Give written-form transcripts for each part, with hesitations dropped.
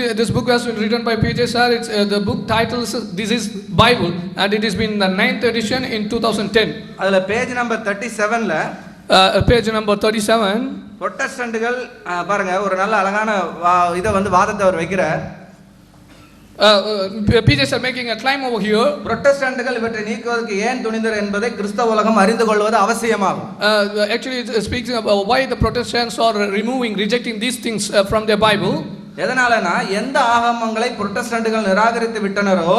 This book has been written by P.J. Sir. It's the book title is This is Bible, and it has been the 9th edition in 2010. அதுல page number 37ல page number 37. புரொட்டஸ்டன்ட்கள் பாருங்க ஒரு நல்ல அழகான இத வந்து வாதத்தை அவர் வைக்கிறார். P.J. Sir making a claim over here. புரொட்டஸ்டன்ட்கள் இவற்றை நீக்குவதற்கு ஏன் துணிந்தனர் என்பதை கிறிஸ்தவ உலகம் அறிந்து கொள்வது அவசியமாகும். Actually it speaks about why the Protestants are rejecting these things from their Bible. எதனாலனா எந்த ஆகமங்களை புரொட்டஸ்டன்ட்கள் நிராகரித்து விட்டனரோ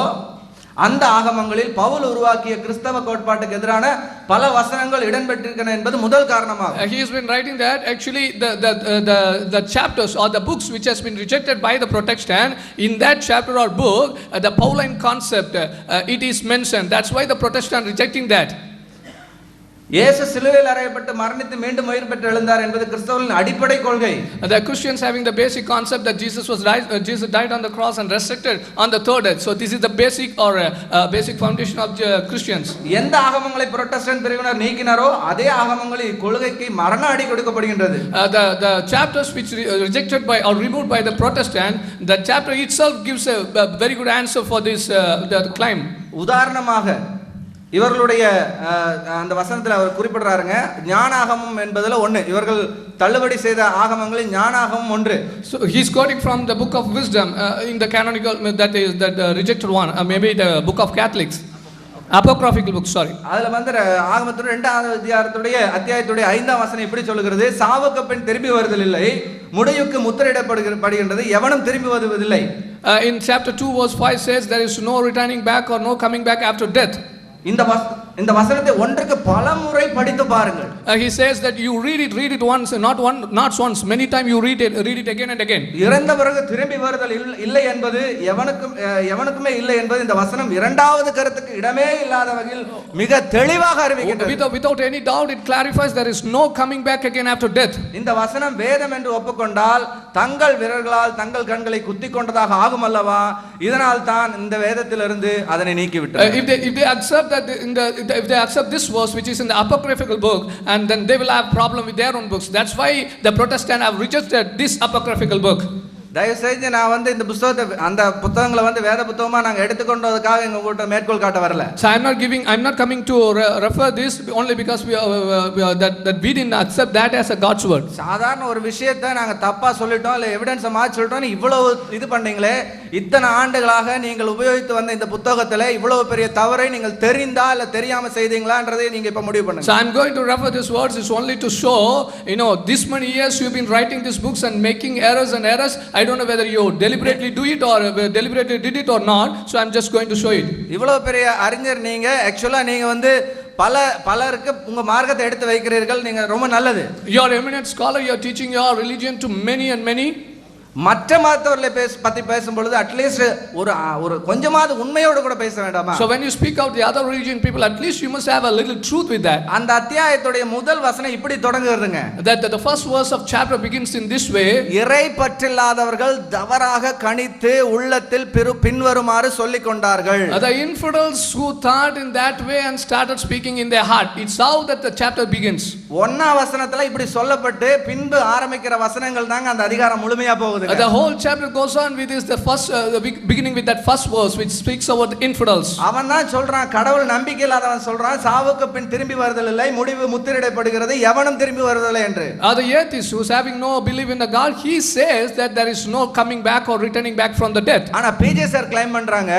அந்த ஆகமங்களில் பவுல் உருவாக்கிய கிறிஸ்தவ கோட்பாட்டுக்கு எதிரான பல வசனங்கள் இடம்பெற்றிருக்கின்றன என்பது முதல் காரணமாகும். He has been writing that actually the chapters or the books which has been rejected by the Protestant, in that chapter or book the Pauline concept it is mentioned. That's why the Protestant rejecting that. இயேசு சிலுவையில் அறையப்பட்டு மரணித்து மீண்டும் உயிர் பெற்று எழுந்தார் என்பது கிறிஸ்தவர்களின் அடிப்படை கொள்கை. The Christians having the basic concept that Jesus died on the cross and resurrected on the third day. So this is the basic or basic foundation of Christians. எந்த ஆகமங்களை புரொட்டஸ்டன்ட் பிரிவினர் நீக்கினாரோ அதே ஆகமங்களில் கொள்கைக்கு மரண அடி கொடுக்கப்படுகின்றது. The chapters which rejected by or removed by the Protestant, the chapter itself gives a very good answer for this the claim. உதாரணமாக இவர்களுடைய அந்த வசனத்தில் அவர் குறிப்பிடுறாருங்க, ஞானாகமம் என்பதுல ஒன்று, இவர்கள் தள்ளுபடி செய்த ஆகமங்களில் ஞானாகமம் ஒன்று. So he is quoting from the book of wisdom in the canonical, that is that rejected one, maybe the book of Catholics, apocryphal book, sorry. அதுல வந்து ஆகமத்துடைய 2வது அத்தியாயத்துடைய 5ஆம் வசனம் இப்படி சொல்லுகிறது, சாவுக்கு பின் திரும்பி வருதல் இல்லை, முடிவுக்கு முத்திரையிடப்படுகின்றது, எவனும் திரும்பி வருவதில்லை. In chapter 2 verse 5 says there is no returning back or no coming back after death. இந்த வசனத்தை ஒன்றுக்கு பலமுறை படித்து பாருங்கள். He says that you read it once, not once, many time you read it again and again. இறந்த பிறகு திரும்பி வருதல் இல்லை என்பது எவனுக்குமே இல்லை என்பது இந்த வசனம் இரண்டாவது கருத்துக்கு இடமே இல்லாத வகையில் மிக தெளிவாக அறிவிக்கின்றது. Without any doubt it clarifies there is no coming back again after death. இந்த வசனம் வேதம் என்று ஒப்புக்கொண்டால் தங்கள் விரல்களால் தங்கள் கண்களை குத்திக் கொண்டதாக ஆகும் அல்லவா, இதனால் தான் இந்த வேதத்திலிருந்து அதனை நீக்கிவிட்டார். If they accept that if they accept this verse which is in the apocryphal book, and then they will have problem with their own books. That's why the Protestant have rejected this apocryphal book. தயவு செஞ்சு நான் வந்து இந்த புத்தகத்தை அந்த புத்தகங்களை வந்து வேத புத்தகமா நாங்க எடுத்துக்கொண்டதுக்காக எங்க கூட்ட மேற்கோள் காட்ட வரல. So I'm not coming to refer this only because that we didn't accept that as a God's word. சாதாரண ஒரு விஷயத்தை நாங்க தப்பா சொல்லிட்டோம் இல்ல எவிடன்ஸ் மாத்தி சொல்லிட்டோம், இவ்வளவு இது பண்ணீங்களே, இத்தனை ஆண்டுகளாக நீங்கள் உபயோகித்து வந்த இந்த புத்தகத்துல இவ்வளவு பெரிய தவறை நீங்கள் தெரிந்தா இல்ல தெரியாம செய்தீங்களான்றதை நீங்க இப்ப முடிவு பண்ணுங்க. So I'm going to refer this words is only to show, this many years you've been writing these books and making errors. I don't know whether you deliberately do it or deliberately did it or not, so I'm just going to show it. இவ்வளவு பெரிய அறிஞர் நீங்க, ஆக்சுவலா நீங்க வந்து பலருக்கு உங்க மார்க்கத்தை எடுத்து வைக்கிறீர்கள், நீங்க ரொம்ப நல்லது. You are eminent scholar, you are teaching your religion to many and many. மற்ற மதத்தவர்களை பத்தி பேசும்பொழுது அட்லீஸ்ட் ஒரு கொஞ்சமாவது உண்மையோட கூட பேச வேண்டாமா? So when you speak out the other religion people, at least you must have a little truth with that. அந்த அத்தியாயத்துடைய முதல் வசனம் இப்படி தொடங்குதுங்க, that the first verse of chapter begins in this way. இறை பற்றில்லாதவர்கள் தவறாக கணித்து உள்ளத்தில் பின்வருமாறு சொல்லிக் கொண்டார்கள். The infidels who thought in that way and started speaking in their heart. It's how that the chapter begins. 1ஆம் வசனத்துல இப்படி சொல்லப்பட்டு பின்பு ஆரம்பிக்கிற வசனங்கள் தாங்க அந்த அதிகாரம் முழுமையா போகுது. The whole chapter goes on with this, the first beginning with that first verse which speaks about the infidels. அவன் தான் சொல்றான், கடவுள் நம்பிக்கை இல்லாதவன் சொல்றான், சாவுக்கு பின் திரும்பி வருதல் இல்லை, முடிவு முத்திரையிடப்படுகிறது, எவனும் திரும்பி வருவதில்லை என்று. The atheist who's having no belief in the God, he says that there is no coming back or returning back from the death. ஆனா PJ sir claim பண்றாங்க,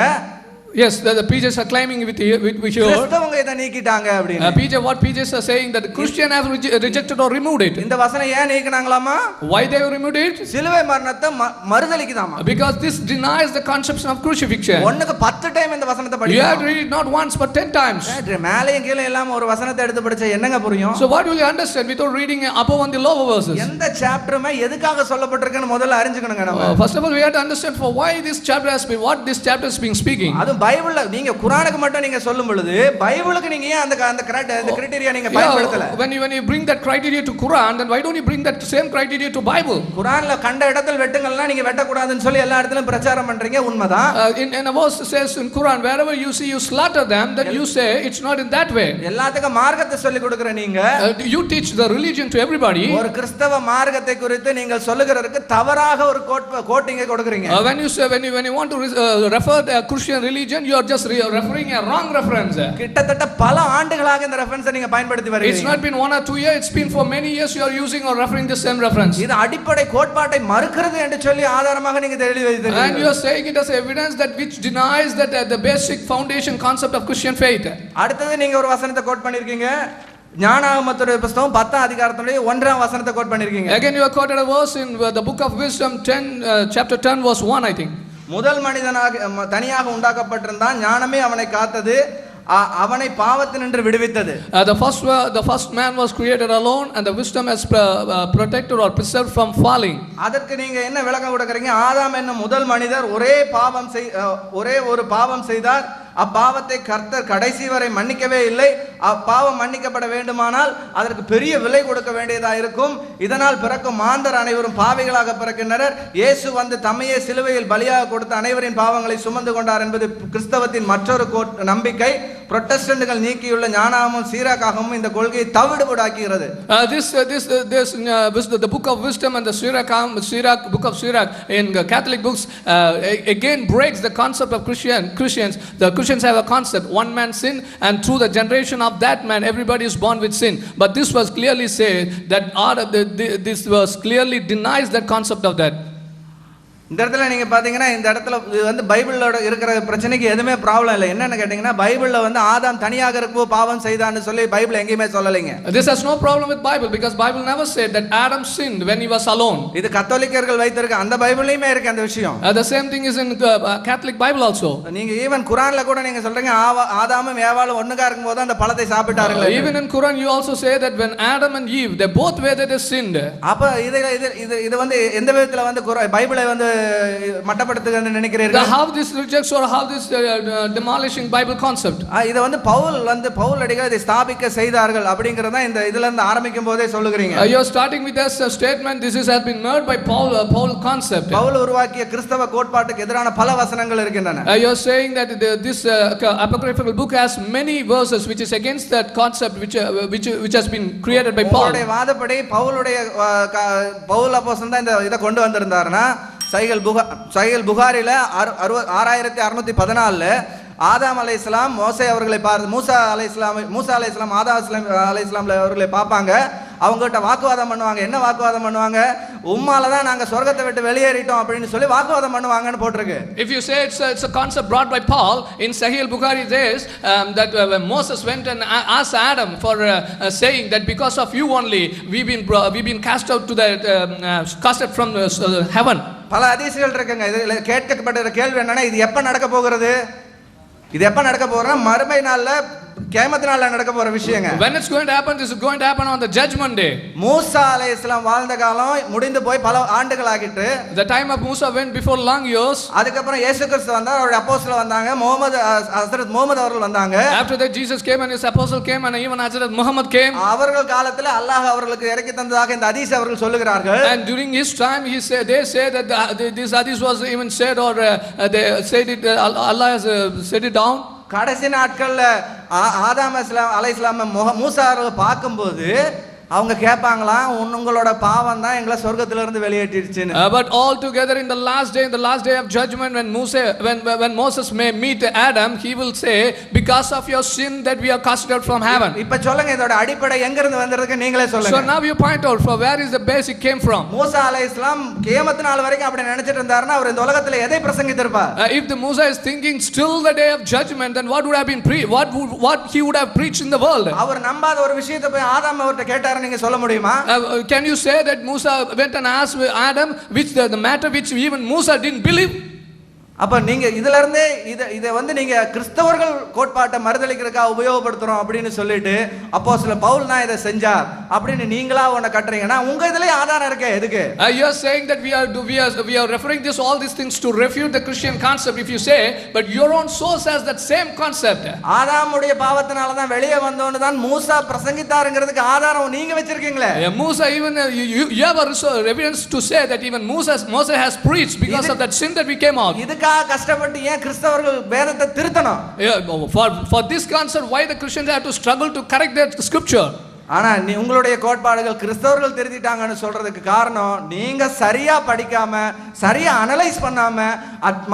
yes, the PJs are claiming with here. கிறிஸ்தவங்க இத நீக்கிட்டாங்க அப்படினு. What PJs are saying that the Christian have rejected or removed it. இந்த வசனம் ஏன் நீக்கினாங்களாமா? Why they removed it? சிலுவை மரணத்தை மறுதலிக்குதாமா? Because this denies the conception of crucifixion. ஒண்ணுக்கு 10 டைம் இந்த வசனத்தை படிங்க. You have to read it not once but 10 times. மேலேயும் கீழ எல்லாம் ஒரு வசனத்தை எடுத்து படிச்சா என்னங்க புரியும்? So what will you understand without reading above on the lower verses? எந்த சாப்டருமே எதுக்காக சொல்லப்பட்டிருக்குன்னு முதல்ல அறிஞ்சுக்கணுங்க நம்ம. First of all we have to understand for why this chapter has been, what this chapter has been speaking. அது பைபிள்ல நீங்க குர்ஆனுக்கு மட்டும் நீங்க சொல்லும் பொழுது பைபிளுக்கு நீங்க ஏன் அந்த அந்த கிரைட்டீரியா நீங்க பயன்படுத்தல? When you bring that criteria to Quran, then why don't you bring that same criteria to Bible? குர்ஆன்ல கண்ட இடத்தில் வெட்டுங்கள்னா நீங்க வெட்டக்கூடாதுன்னு சொல்லி எல்லா இடத்துலயும் பிரச்சாரம் பண்றீங்க, உண்மைதான். In a verse says in Quran, wherever you see you slaughter them, then you say it's not in that way. எல்லாத்துக்கும் மார்க்கத்தை சொல்லி கொடுக்கிற நீங்க you teach the religion to everybody. ஒரு கிறிஸ்தவ மார்க்கத்தை குறித்து நீங்கள் சொல்லுகிறதுக்கு தவறாக ஒரு கோட்டிங்கை கொடுக்கிறீங்க. When you want to refer a Christian religion, you are just referring a wrong reference. கிட்டத்தட்ட பல ஆண்டுகளாக இந்த ரெஃபரன்ஸை நீங்க பயன்படுத்தி வரீங்க. It's not been 1 or 2 years, it's been for many years you are using or referring the same reference. இது அடிப்படை கோட்பாட்டை மறுக்கிறது என்று சொல்லி ஆதாரமாக நீங்க தெளிவு வைத்திருக்கீங்க. And you are saying it as evidence that which denies that the basic foundation concept of Christian faith. அடுத்து நீங்க ஒரு வசனத்தை கோட் பண்ணிருக்கீங்க. ஞானாகமத்துடைய புத்தகம் 10ஆம் அதிகாரத்துடைய 1ஆம் வசனத்தை கோட் பண்ணிருக்கீங்க. Again you have quoted a verse in the book of wisdom 10 chapter 10 verse 1 I think. முதல் மனிதனாக தனியாக உண்டாக்கப்பட்டிருந்தான், ஞானமே அவனை காத்தது, அவனை பாவத்தினின்று விடுவித்தது. The first man was created alone and the wisdom has protected or preserved from falling. அதற்கு நீங்க என்ன விளக்கம் கொடுக்கறீங்க? ஆதாம் என்னும் முதல் மனிதர் ஒரே ஒரு பாவம் செய்தார், அப்பாவத்தை கர்த்தர் கடைசி வரை மன்னிக்கவே இல்லை. அப்பாவம் மன்னிக்கப்பட வேண்டுமானால் அதற்கு பெரிய விலை கொடுக்க வேண்டியதா இருக்கும். இதனால் பிறக்கும் மாந்தர் அனைவரும் பாவிகளாக பிறக்கின்றனர். இயேசு வந்து தம்மையே சிலுவையில் பலியாக கொடுத்து அனைவரின் பாவங்களை சுமந்து கொண்டார் என்பது கிறிஸ்தவத்தின் மற்றொரு நம்பிக்கை. புரொட்டஸ்டன்ட்கள் நீக்கியுள்ள ஞானாகமும் சீராக்காகவும் இந்த கொள்கையை தவிடுபடாக்குகிறது. The book of wisdom and the book of Sirach in Catholic books again breaks the concept of Christians. The Christians have a concept, one man sin, and through the generation of that man everybody is born with sin. But this was clearly said that this was clearly denies that concept of that. இந்த இடத்துல நீங்க பாத்தீங்கன்னா இந்த இடத்துல வந்து பைபிளோட இருக்கிற பிரச்சனைக்கு எதுவுமே ப்ராப்ளம் இல்லை. என்னன்னு கேட்டீங்கன்னா பைபிள்ல வந்து ஆதாம் தனியாக இருக்கப்போ பாவம் செய்தான்னு சொல்லி பைபிள் எங்கேயுமே சொல்லலைங்க. This has no problem with Bible because Bible never said that Adam sinned when he was alone. இது கத்தோலிக்கர்கள் வைத்திருக்க அந்த பைபிள்லயுமே இருக்கு அந்த விஷயம். The same thing is in Catholic Bible also. நீங்க ஈவன் குர்ஆன்ல கூட நீங்க சொல்றீங்க ஆதாமும் ஏவாளும் ஒண்ணுகா இருக்கும்போது அந்த பழத்தை சாப்பிட்டார்கள். Even in Quran you also say that when Adam and Eve they both were that they sinned. அப்ப இது வந்து எந்த விதத்துல வந்து பைபிளை வந்து மட்டப்படுத்துகிறதுன்னு நினைக்கிறீர்கள்? How this rejects or how this demolishing Bible concept? இத வந்து பவுல் அடிகள் இதை ஸ்தாபிக்க செய்தார்கள் அப்படிங்கறத இந்த இதுல இருந்து ஆரம்பிக்கும் போதே சொல்லுகிறீங்க. You are starting with this statement, this has been made by Paul concept. Pavul உருவாக்கிய கிறிஸ்தவ கோட்பாட்டுக்கு எதிரான பல வசனங்கள் இருக்கின்றன. You are saying that this apocryphal book has many verses which is against that concept which has been created by Paul. அவருடைய வாதப்படி பவுல் அப்போஸ்தலன் தான் இந்த இத கொண்டு வந்திருந்தாருன்னா சஹீல் புகாரில 6614 ஆதாம் அலைஹிஸ்ஸலாம் மூசா அலைஹிஸ்ஸலாம் ஆதாம் அலைஹிஸ்ஸலாம் அவர்களை பார்ப்பாங்க. அவங்ககிட்ட வாக்குவாதம் பண்ணுவாங்க. என்ன வாக்குவாதம் பண்ணுவாங்க? உம்மால தான் நாங்க சொர்க்கத்தை விட்டு வெளியேறிட்டோம் அப்படினு சொல்லி வாக்குவாதம் பண்ணுவாங்கன்னு போட்டுருக்கு. If you say it's a concept brought by Paul in Sahih Bukhari says that when Moses went and asked Adam for saying that because of you only we've been cast out to the casted from heaven. பல ஹதீஸ்கள் இருக்குங்க. இதுல கேட்கப்பட்ட கேள்வி என்னன்னா இது எப்ப நடக்க போகிறது? இது எப்ப நடக்க போறதுன்னா மறுமை நாள்ல கியாமத் நாள்ல நடக்க போற விஷயங்க. When it's going to happen, this is going to happen on the judgment day. மூசா அலைஹிஸ்ஸலாம் வாழ்ந்த காலம் முடிந்து போய் பல ஆண்டுகள் ஆகிட்டு. The time of Musa went before long years. அதுக்கு அப்புறம் இயேசு கிறிஸ்து வந்தார், அவருடைய அப்போஸ்தலர் வந்தாங்க, ஹஜ்ரத் முஹம்மது அவர்கள் வந்தாங்க. After that Jesus came and his apostle came and even Hazrat Muhammad came. அவர்கள் காலத்துல அல்லாஹ் அவர்களுக்கு இறக்கி தந்ததாக இந்த ஹதீஸ் அவர்கள் சொல்லுகிறார்கள். And during his time they say that this hadith was even said or they said it Allah has said it down. கடைசி நாட்கள்ல ஆதாம் அலைஹிஸ்ஸலாம் மூசா அவர்களை பார்க்கும்போது அவங்க கேட்பாங்களாம், உங்களோட பாவம் தான் எங்களை சொர்க்கத்துல இருந்து வெளியேற்றிடுச்சுன்னு. But all together in the last day of judgment when Moses may meet Adam, he will say because of your sin that we are cast out from heaven. இப்ப சொல்லுங்க இதோட அடிப்படை எங்க இருந்து வந்திருக்கு நீங்களே சொல்லுங்க. So now you point out from where is the basic came from. மூசா அலைஹிஸ்ஸலாம் கியாமத் நாள் வரைக்கும் அப்படி நினைச்சிட்டு இருந்தாருன்னா அவர் இந்த உலகத்துல எதை பிரசங்கித்திருப்பார்? If the Musa is thinking still the day of judgment, then what would have been what he would have preached in the world? அவர் நம்பாத ஒரு விஷயத்தை போய் ஆதாம் அவர்ட்ட கேட்டாரு, நீங்க சொல்ல முடியுமா? Can you say that Musa went and asked Adam which the matter which even Musa didn't believe? அப்ப நீங்க இதுல இருந்தே இதை வந்து நீங்க கிறிஸ்தவர்கள் கோட்பாட்டை மறுதளிக்கிறதுக்காக உபயோகப்படுத்துறோம் அப்படின்னு சொல்லிட்டு அப்போஸ்தலர் பவுல் தான் இதை செஞ்சார் அப்படின்னு நீங்களா ஒண்ண கட்டுறீங்கன்னா உங்க இதுலயே ஆதாரம் இருக்கே எதுக்கு? You are saying that we are referring this all these things to refute the Christian concept. If you say, but your own source has that same concept. ஆதாமுடைய பாவத்தினால தான் வெளியே வந்தோன்னு தான் மூசா பிரசங்கித்தாருங்கிறதுக்கு ஆதாரம் நீங்க வச்சிருக்கீங்களே. Musa even you have evidence to say that even Moses has preached because of that sin that we came out. இதுக்காக கஷ்டப்பட்டு ஏன் கிறிஸ்தவர்கள் வேதத்தை திருத்தணும்? For this concept, why the Christians have to struggle to correct their scripture? ஆனா உங்களுடைய கோட்பாடுகள் கிறிஸ்தவர்கள் திருத்திட்டாங்கன்னு சொல்றதுக்கு காரணம் நீங்க சரியா படிக்காம சரியா அனலைஸ் பண்ணாம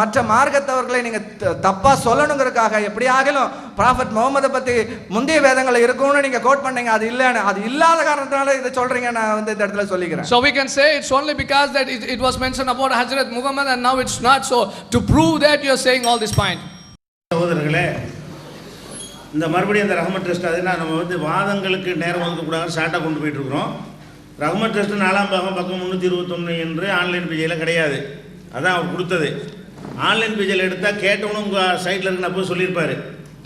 மற்ற மார்க்கத்தவர்களை நீங்க தப்பா சொல்லணுங்கிறதுக்காக எப்படி ஆகலும் ப்ராஃபட் முகமதை பத்தி முந்தைய வேதங்கள் இருக்கும்னு நீங்க கோட் பண்ணீங்க. அது இல்லன்னு, அது இல்லாத காரணத்தினால இதை சொல்றீங்க. நான் வந்து இந்த இடத்துல சொல்லிக்கிறேன். So we can say it's only because that it was mentioned about Hazrat Muhammad and now it's not. So to prove that you are saying all this point. சகோதரர்களே, இந்த மறுபடியும் இந்த ரஹ்மத் ட்ரஸ்ட் அதுனா நம்ம வந்து வாதங்களுக்கு நேரம் ஒதுக்கக்கூடாது ஷார்ட்டாக கொண்டு போயிட்டுருக்குறோம். ரஹ்மத் ட்ரஸ்ட் 4ஆம் பக்கம் 321 என்று ஆன்லைன் பேஜில் கிடையாது. அதான் அவர் கொடுத்தது. ஆன்லைன் பேஜில் எடுத்தால் கேட்டவனும் உங்கள் சைட்டில் இருக்கு அப்போ சொல்லியிருப்பார்.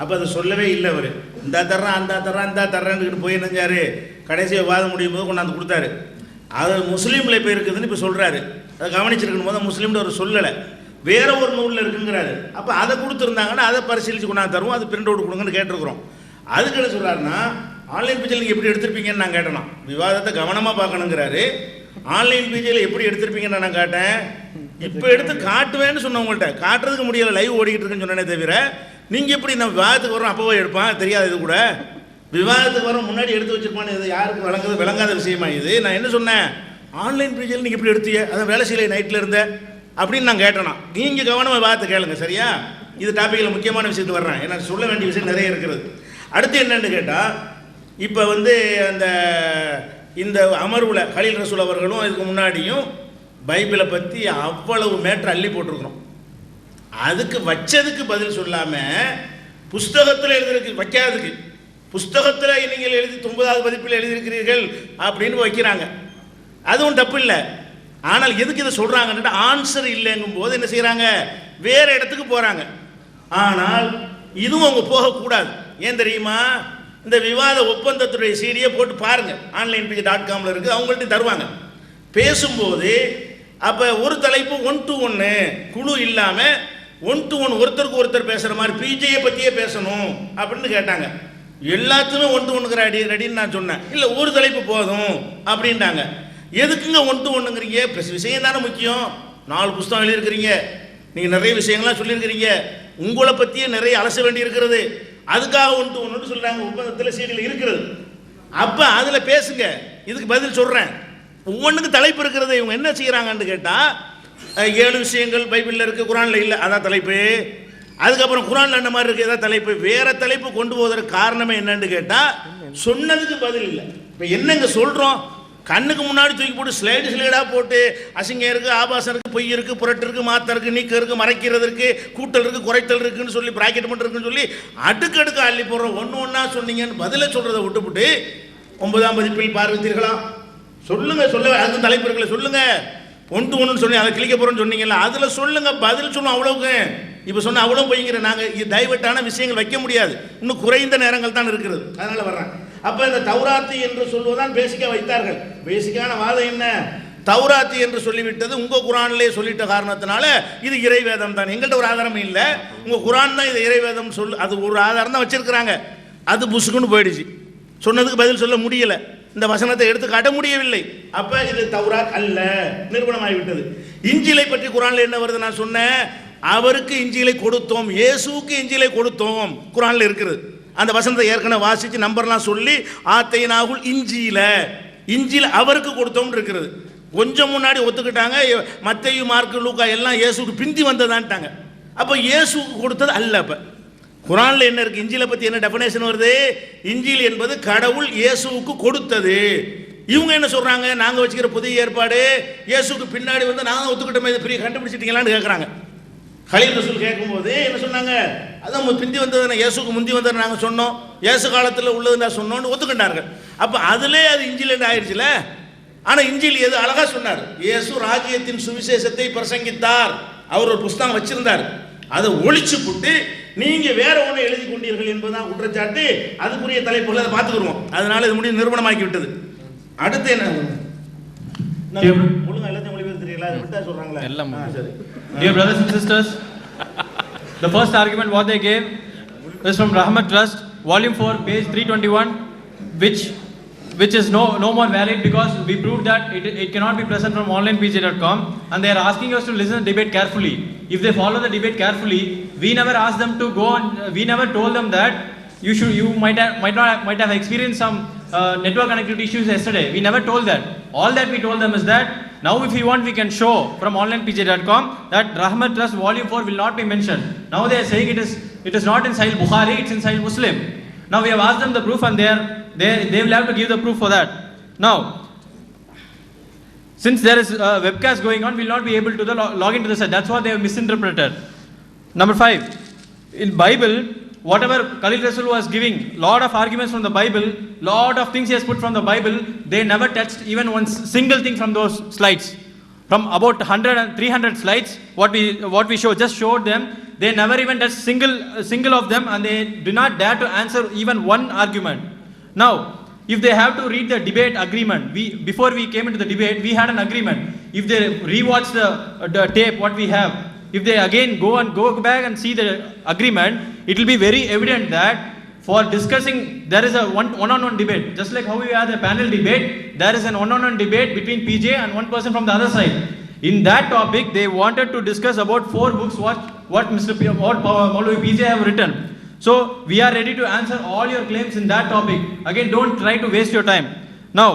அப்போ அதை சொல்லவே இல்லை அவர். இந்த தர்றான் அந்த தர்றான் இந்த தர்றான்னு போய் நினைஞ்சார். கடைசியாக வாதம் முடியும் போது கொண்டாந்து கொடுத்தாரு. அது முஸ்லீமில் இப்போ இருக்குதுன்னு இப்போ சொல்கிறாரு. அதை கவனிச்சிருக்கணும் போது முஸ்லீம்னு அவர் சொல்லலை, வேற ஒரு நூலில் இருக்குங்கிறாரு. அப்போ அதை கொடுத்துருந்தாங்கன்னா அதை பரிசீலித்து கொண்டாந்து தருவோம், அது பிரிண்ட் அவுட் கொடுங்கன்னு கேட்டிருக்கிறோம். அதுக்கு என்ன சொல்கிறாருன்னா, ஆன்லைன் பேஜில் நீங்கள் எப்படி எடுத்திருப்பீங்கன்னு நான் கேட்டேன். விவாதத்தை கவனமாக பார்க்கணுங்கிறாரு. ஆன்லைன் பேஜில் எப்படி எடுத்திருப்பீங்கன்னு நான் கேட்டேன். இப்போ எடுத்து காட்டுவேன்னு சொன்னவங்கள்ட்ட காட்டுறதுக்கு முடியலை, லைவ் ஓடிக்கிட்டு இருக்குன்னு சொன்னேனே தவிர நீங்கள் எப்படி நம்ம விவாதத்துக்கு வரோம் அப்போவே எடுப்பான் தெரியாது. இது கூட விவாதத்துக்கு வரோம் முன்னாடி எடுத்து வச்சிருப்பான்னு இது யாருக்கு விளங்காத விஷயமா இது. நான் என்ன சொன்னேன், ஆன்லைன் பேஜில் நீங்கள் எப்படி எடுத்தீங்க, அதை வேலை செய்யலை நைட்டில் இருந்தேன் அப்படின்னு நான் கேட்டேனா. நீங்கள் கவனமாக வார்த்தை கேளுங்க சரியா. இது டாப்பிக்கில் முக்கியமான விஷயத்துக்கு வர்றேன், ஏன்னா சொல்ல வேண்டிய விஷயம் நிறைய இருக்கிறது. அடுத்து என்னன்னு கேட்டால், இப்போ வந்து இந்த அமர்வில் கலீல் ரசூல் அவர்களும் இதுக்கு முன்னாடியும் பைபிளை பற்றி அவ்வளவு மேட்டர் அள்ளி போட்டிருக்கிறோம். அதுக்கு வச்சதுக்கு பதில் சொல்லாமல் புஸ்தகத்தில் எழுதுறதுக்கு வைக்காததுக்கு, புஸ்தகத்தில் நீங்கள் எழுதி 9வது பதிப்பில் எழுதியிருக்கிறீர்கள் அப்படின்னு வைக்கிறாங்க. அதுவும் தப்பு இல்லை. ஆனால் எதுக்கு இதை சொல்கிறாங்கன்னு ஆன்சர் இல்லைங்கும் போது என்ன செய்கிறாங்க, வேறு இடத்துக்கு போகிறாங்க. ஆனால் இதுவும் அவங்க போகக்கூடாது. ஏன் தெரியுமா, இந்த விவாத ஒப்பந்தத்துடைய சீடியை போட்டு பாருங்கள், onlinepage.com இருக்குது, அவங்கள்ட்ட தருவாங்க. பேசும்போது அப்போ ஒரு தலைப்பு 1 to 1 குழு இல்லாமல் 1 to 1 ஒருத்தருக்கு ஒருத்தர் பேசுகிற மாதிரி பிஜேயை பற்றியே பேசணும் அப்படின்னு கேட்டாங்க. எல்லாத்துமே 1 to 1 ரெடின்னு நான் சொன்னேன். இல்லை ஒரு தலைப்பு போதும் அப்படின்ட்டாங்க. எதுக்குங்க 1 to 1ங்கிறீங்க, விஷயம் தானே முக்கியம். 4 புஸ்தகம் எழுதியிருக்கிறீங்க, நீங்கள் நிறைய விஷயங்கள்லாம் சொல்லியிருக்கிறீங்க, உங்களை பற்றியே நிறைய அலச வேண்டி இருக்கிறது. அதுக்காக 1 to 1 சொல்கிறாங்க, ஒப்பந்தத்தில் சீடியில் இருக்கிறது. அப்போ அதில் பேசுங்க, இதுக்கு பதில் சொல்கிறேன். ஒவ்வொன்றுக்கு தலைப்பு இருக்கிறது. இவங்க என்ன செய்கிறாங்கன்னு கேட்டால், 7 விஷயங்கள் பைபிளில் இருக்குது, குரானில் இல்லை, அதான் தலைப்பு. அதுக்கப்புறம் குரானில் என்ன மாதிரி இருக்குது, எதாவது தலைப்பு. வேறு தலைப்பு கொண்டு போவதற்கு காரணமே என்னன்னு கேட்டால், சொன்னதுக்கு பதில் இல்லை. இப்போ என்னங்க சொல்கிறோம், கண்ணுக்கு முன்னாடி தூக்கி போட்டு ஸ்லைடாக போட்டு அசிங்கம் இருக்குது, ஆபாசம் இருக்குது, பொய் இருக்குது, புரட்டு இருக்குது, மாற்றம் இருக்குது, நீக்கம் இருக்குது, மறைக்கிறது இருக்குது, கூட்டல் இருக்குது, குறைத்தல் இருக்குன்னு சொல்லி பிராக்கெட் பண்ணுறதுக்குன்னு சொல்லி அடுக்கடுக்கு அள்ளி போடுறோம். ஒன்றா சொன்னீங்கன்னு பதிலை சொல்கிறத விட்டுவிட்டு 9ஆம் பதிப்பில் பார்வைத்தீர்களா சொல்லுங்க, அது தலைப்பு இருக்கல சொல்லுங்க. 1 to 1 சொல்லி அதை கிளிக்க போகிறோன்னு சொன்னீங்கல்ல, அதில் சொல்லுங்க, பதில் சொல்லும். அவ்வளவுக்கு இப்போ சொன்ன அவ்வளோ பொய்ங்கிற நாங்கள் டைவர்ட்டான விஷயங்கள் வைக்க முடியாது, இன்னும் குறைந்த நேரங்கள் தான் இருக்கிறது. அதனால் வர்றேன். அப்போ இந்த தௌராத்து என்று சொல்வதுதான் பேசிக்காக வைத்தார்கள். பேசிக்கான வாதம் என்ன, தௌராத்து என்று சொல்லிவிட்டது உங்கள் குரானிலே சொல்லிட்ட காரணத்தினால இது இறைவேதம் தான். எங்கள்கிட்ட ஒரு ஆதாரமும் இல்லை, உங்கள் குரான் தான் இது இறைவேதம் அது ஒரு ஆதாரம் தான் வச்சிருக்கிறாங்க. அது புசுக்குன்னு போயிடுச்சு, சொன்னதுக்கு பதில் சொல்ல முடியலை, இந்த வசனத்தை எடுத்து காட்ட முடியவில்லை. அப்போ இது தௌராத் அல்ல, நிரூபணமாகிவிட்டது. இஞ்சிலை பற்றி குரானில் என்ன வருது, நான் சொன்னேன், அவருக்கு இஞ்சிலை கொடுத்தோம், இயேசுவுக்கு இஞ்சிலை கொடுத்தோம், குரானில் இருக்கிறது. அந்த வசனத்தை ஏற்கனவே வாசித்து நம்பர்லாம் சொல்லி ஆத்தைனாகுல் இஞ்சில அவருக்கு கொடுத்தோம்னு இருக்கிறது. கொஞ்சம் முன்னாடி ஒத்துக்கிட்டாங்க, மத்தேயு மார்க்கு லூக்கா எல்லாம் இயேசுக்கு பிந்தி வந்ததான்ட்டாங்க. அப்போ இயேசுக்கு கொடுத்தது அல்ல. அப்போ குரானில் என்ன இருக்குது, இஞ்சிலை பற்றி என்ன டெஃபினேஷன் வருது, இஞ்சில் என்பது கடவுள் இயேசுவுக்கு கொடுத்தது. இவங்க என்ன சொல்கிறாங்க, நாங்கள் வச்சுக்கிற புதிய ஏற்பாடு இயேசுக்கு பின்னாடி வந்து நாங்கள் ஒத்துக்கிட்டோமே, இது பெரிய கண்டுபிடிச்சிட்டீங்களான்னு கேட்குறாங்க. கலீல் ரசூல் கேட்கும்போது என்ன சொன்னாங்க, அதான் பிந்தி வந்தது, இயேசுக்கு முந்தி வந்தது நாங்கள் சொன்னோம், இயேசு காலத்தில் உள்ளது நான் சொன்னோன்னு ஒத்துக்கிட்டார்கள். அப்போ அதிலே அது இஞ்சில் ஆயிடுச்சுல. ஆனால் இஞ்சில் எது அழகாக சொன்னார், இயேசு ராஜ்யத்தின் சுவிசேஷத்தை பிரசங்கித்தார் அவர் ஒரு புஸ்தகம் வச்சிருந்தார், அதை ஒழிச்சு போட்டு நீங்க வேற ஒன்று எழுதி கொண்டீர்கள் என்பதுதான் குற்றச்சாட்டு. அதுக்குரிய தலைப்புகளை அதை பார்த்துக்குருவோம். அதனால இது முடிவு நிரூபணமாக்கி விட்டது. அடுத்து என்ன ஒழுங்கா எல்லாத்தையும் மொழிபெயர்த்து தெரியல, அதை விட்டா சொல்றாங்களே எல்லாம். சரி. Dear brothers and sisters, the first argument what they gave is from Rahmat Trust, volume 4, page 321, which is no more valid because we proved that it cannot be present from onlinepj.com, and they are asking us to listen to the debate carefully. If they follow the debate carefully, we never asked them to go and we never told them that you might have experienced some network connectivity issues yesterday. We never told that. All that we told them is that now if we want we can show from onlinepj.com that Rahmat Trust volume 4 will not be mentioned. Now they are saying it is not in Sahih Bukhari, it's in Sahih Muslim. Now we have asked them the proof and they will have to give the proof for that. Now, since there is a webcast going on, we will not be able to log into the site. That's what they have misinterpreted. Number 5, in Bible, whatever Khalil Rasul was giving, lot of arguments from the Bible, lot of things he has put from the Bible, they never touched even one single thing from those slides. From about 100 and 300 slides, what we showed them, they never even touched single of them, and they do not dare to answer even one argument. Now, if they have to read the debate agreement, before we came into the debate, we had an agreement. If they rewatch the tape, what we have, if they again go back and see the agreement, it will be very evident that for discussing, there is a one-on-one debate. Just like how we had a panel debate, there is an one-on-one debate between PJ and one person from the other side. In that topic, they wanted to discuss about 4 books what Maulvi PJ have written. So we are ready to answer all your claims in that topic. Again, don't try to waste your time. Now,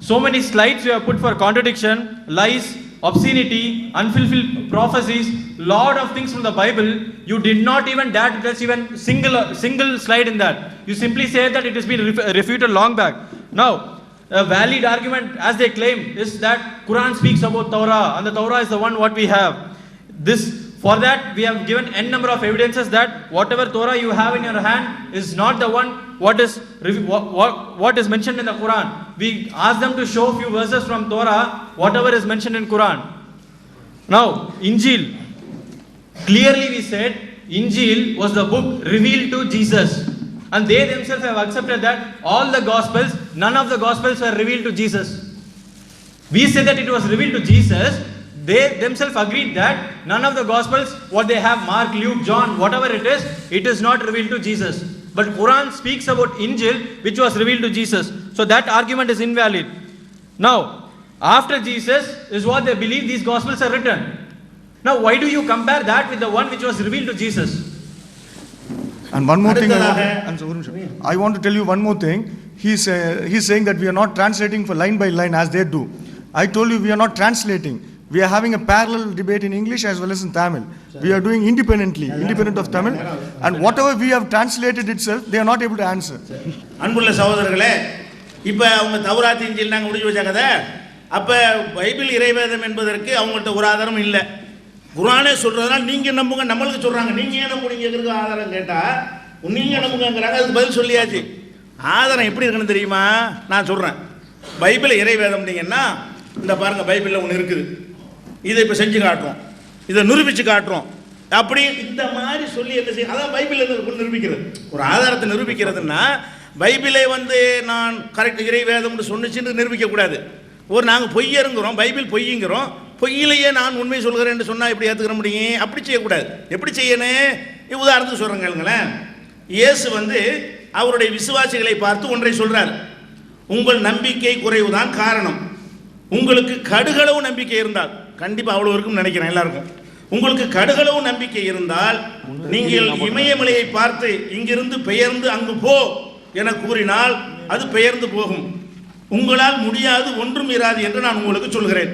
so many slides you have put for contradiction, lies, obscenity, unfulfilled prophecies, lot of things from the Bible. You did not even dare to touch even single slide in that. You simply say that it has been refuted long back. Now, a valid argument, as they claim, is that Quran speaks about Torah, and the Torah is the one what we have. For that, we have given n number of evidences that whatever Torah you have in your hand is not the one what is mentioned in the Quran. We ask them to show few verses from Torah, whatever is mentioned in Quran. Now, Injil. Clearly we said Injil was the book revealed to Jesus. And they themselves have accepted that all the Gospels, none of the Gospels were revealed to Jesus. We said that it was revealed to Jesus. They themselves agreed that none of the Gospels, what they have, Mark, Luke, John, whatever it is not revealed to Jesus. But Quran speaks about Injil, which was revealed to Jesus. So that argument is invalid. Now, after Jesus is what they believe these Gospels are written. Now, why do you compare that with the one which was revealed to Jesus? And one more thing, I want to tell you one more thing. He's saying that we are not translating for line by line as they do. I told you we are not translating. We are having a parallel debate in English as well as in Tamil. We are doing independent of Tamil. And whatever we have translated itself, they are not able to answer. அன்புள்ள சகோதரர்களே, இப்போ அவங்க தௌராத் இன்ஜில் நாங்கள் முடிச்சு வச்ச கதை. அப்போ பைபிள் இறைவேதம் என்பதற்கு அவங்கள்ட்ட ஒரு ஆதாரம் இல்லை. குர்ஆனே சொல்றதுனால நீங்கள் நம்புங்க, நம்மளுக்கு சொல்கிறாங்க. நீங்கள் ஏன் நம்புறீங்கிறதுக்கு ஆதாரம் கேட்டால் நீங்கள் நம்புங்கிறாங்க. அதுக்கு பதில் சொல்லியாச்சு. ஆதாரம் எப்படி இருக்குன்னு தெரியுமா? நான் சொல்கிறேன். பைபிள் இறைவேதம்னீங்கன்னா இந்த பாருங்கள், பைபிளில் ஒன்று இருக்குது, இதை இப்போ செஞ்சு காட்டுறோம், இதை நிரூபித்து காட்டுறோம், அப்படி இந்த மாதிரி சொல்லி என்ன செய்ய, அதான் பைபிளில் நிரூபிக்கிறது. ஒரு ஆதாரத்தை நிரூபிக்கிறதுனா பைபிளை நான் கரெக்ட் இறைவேதம்னு சொன்னிச்சுன்னு நிரூபிக்கக்கூடாது. நாங்கள் பொய்யருங்கிறோம், பைபிள் பொய்யுங்கிறோம், பொய்யிலேயே நான் உண்மை சொல்கிறேன்னு சொன்னால் எப்படி ஏற்றுக்கிற முடியும்? அப்படி செய்யக்கூடாது. எப்படி செய்யணும்? உதாரணத்துக்கு சொல்கிறேங்களேன். இயேசு அவருடைய விசுவாசிகளை பார்த்து ஒன்றை சொல்கிறார். உங்கள் நம்பிக்கை குறைவுதான் காரணம். உங்களுக்கு கடுகளவு நம்பிக்கை இருந்தால், கண்டிப்பாக அவ்வளோ இருக்கும்னு நினைக்கிறேன் எல்லாருக்கும், உங்களுக்கு கடுகளவு நம்பிக்கை இருந்தால் நீங்கள் இமயமலையை பார்த்து இங்கிருந்து பெயர்ந்து அங்கு போ என கூறினால் அது பெயர்ந்து போகும். உங்களால் முடியாது, ஒன்றும் இராது என்று நான் உங்களுக்கு சொல்கிறேன்.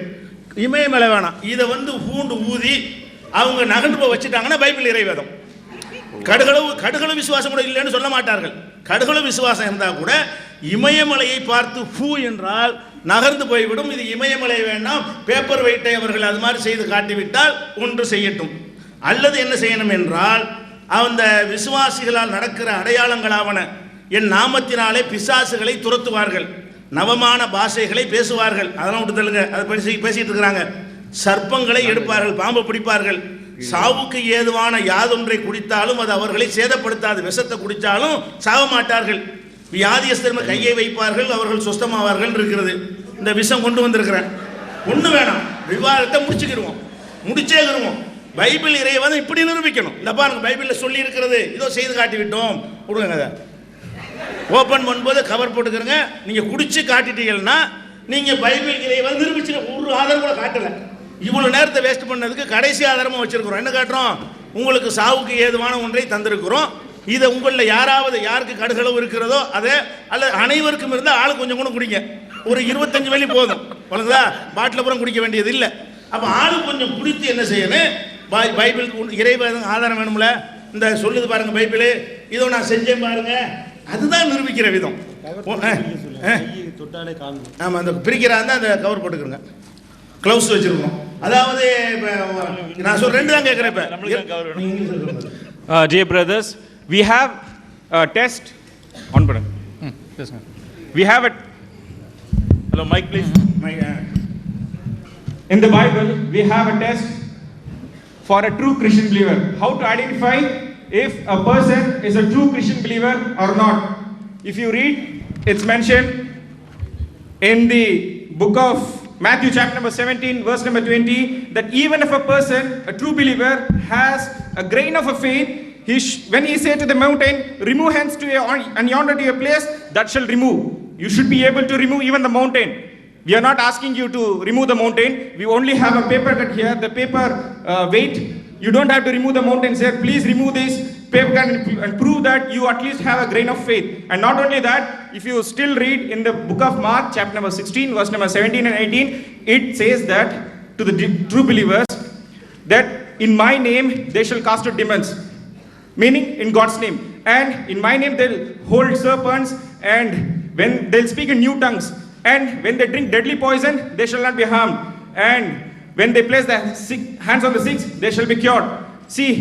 இமயமலை வேணாம், இதை பூண்டு ஊதி அவங்க நகர்ந்து போய் வச்சுட்டாங்கன்னா பைபிள் இறைவேதம். கடுகளவு விசுவாசம் கூட இல்லைன்னு சொல்ல மாட்டார்கள். கடுகளவு விசுவாசம் இருந்தால் கூட இமயமலையை பார்த்து பூ என்றால் நகர்ந்து போய்விடும். இது இமயமலை வேண்டாம், பேப்பர் வெயிட்டை அவர்கள் அது மாதிரி செய்து காட்டிவிட்டால் ஒன்று செய்யட்டும். அல்லது என்ன செய்யணும் என்றால், அந்த விசுவாசிகளால் நடக்கிற அடையாளங்களாவன என் நாமத்தினாலே பிசாசுகளை துரத்துவார்கள், நவமான பாஷைகளை பேசுவார்கள், அதெல்லாம் விட்டு தள்ளுங்க, அதை பேசிட்டு இருக்கிறாங்க. சர்ப்பங்களை எடுப்பார்கள், பாம்பை பிடிப்பார்கள், சாவுக்கு ஏதுவான யாதொன்றை குடித்தாலும் அது அவர்களை சேதப்படுத்தாது. விஷத்தை குடித்தாலும் சாக மாட்டார்கள். வியாதியஸ்தர் கையை வைப்பார்கள், அவர்கள் சுஸ்தமாவார்கள் இருக்கிறது. இந்த விஷம் கொண்டு வந்திருக்கிறேன். ஒண்ணு வேணாம், விவாதத்தை முடிச்சேருவோம். பைபிள் இறைவன் இப்படி நிரூபிக்கணும். இந்த பாருங்க, பைபிள்ல சொல்லி இருக்கிறது, இதோ செய்து காட்டி விட்டோம். கொடுங்க, ஓபன் பண்ணும்போது கவர் போட்டுக்கிறங்க. நீங்க குடிச்சு காட்டிட்டீங்கன்னா நீங்க பைபிள் இறைவன் நிரூபிச்சு ஒரு ஆதாரம் கூட காட்டல. இவ்வளவு நேரத்தை வேஸ்ட் பண்ணதுக்கு கடைசி ஆதாரமா வச்சிருக்கிறோம். என்ன காட்டுறோம்? உங்களுக்கு சாவுக்கு ஏதுவான ஒன்றை தந்திருக்கிறோம். இதை உங்களில் யாருக்கு கடுகளவு இருக்கிறதோ அதை, அல்ல அனைவருக்கும் இருந்தால் ஆளு கொஞ்சம் கூட குடிங்க. ஒரு 25 மில்லி போதும், வழங்குதா? பாட்டில் புறம் குடிக்க வேண்டியது இல்லை. அப்போ ஆளு கொஞ்சம் குடித்து என்ன செய்யணும்? பைபிள் இறைவன் ஆதாரம் வேணும்ல. இந்த சொல்லுது பாருங்க பைபிள், இதோ நான் செஞ்சேன் பாருங்க, அதுதான் நிரூபிக்கிற விதம். ஆமாம், அந்த பிரிக்கிறாங்க, அந்த கவர் போட்டுக்கிறோங்க, க்ளவுஸ் வச்சிருக்கோம். அதாவது நான் சொல்ல ரெண்டு தான் கேட்குறேன். இப்போ dear brothers, we have a test on brother. Yes, ma'am. We have a hello mic please. In the Bible we have a test for a true Christian believer. How to identify if a person is a true Christian believer or not? If you read, it's mentioned in the book of Matthew chapter number 17 verse number 20 that even if a person, a true believer, has a grain of a faith, when he say to the mountain, remove hence to and yonder to a place, that shall remove. You should be able to remove even the mountain. We are not asking you to remove the mountain. We only have a paper cut here, the paper weight. You don't have to remove the mountains here. Please remove this paper cut and prove that you at least have a grain of faith. And not only that, if you still read in the book of Mark chapter number 16 verse number 17 and 18, it says that to the true believers that in my name they shall cast out demons, meaning in God's name, and in my name they'll hold serpents, and when they'll speak in new tongues, and when they drink deadly poison they shall not be harmed, and when they place their hands on the sick they shall be cured. See,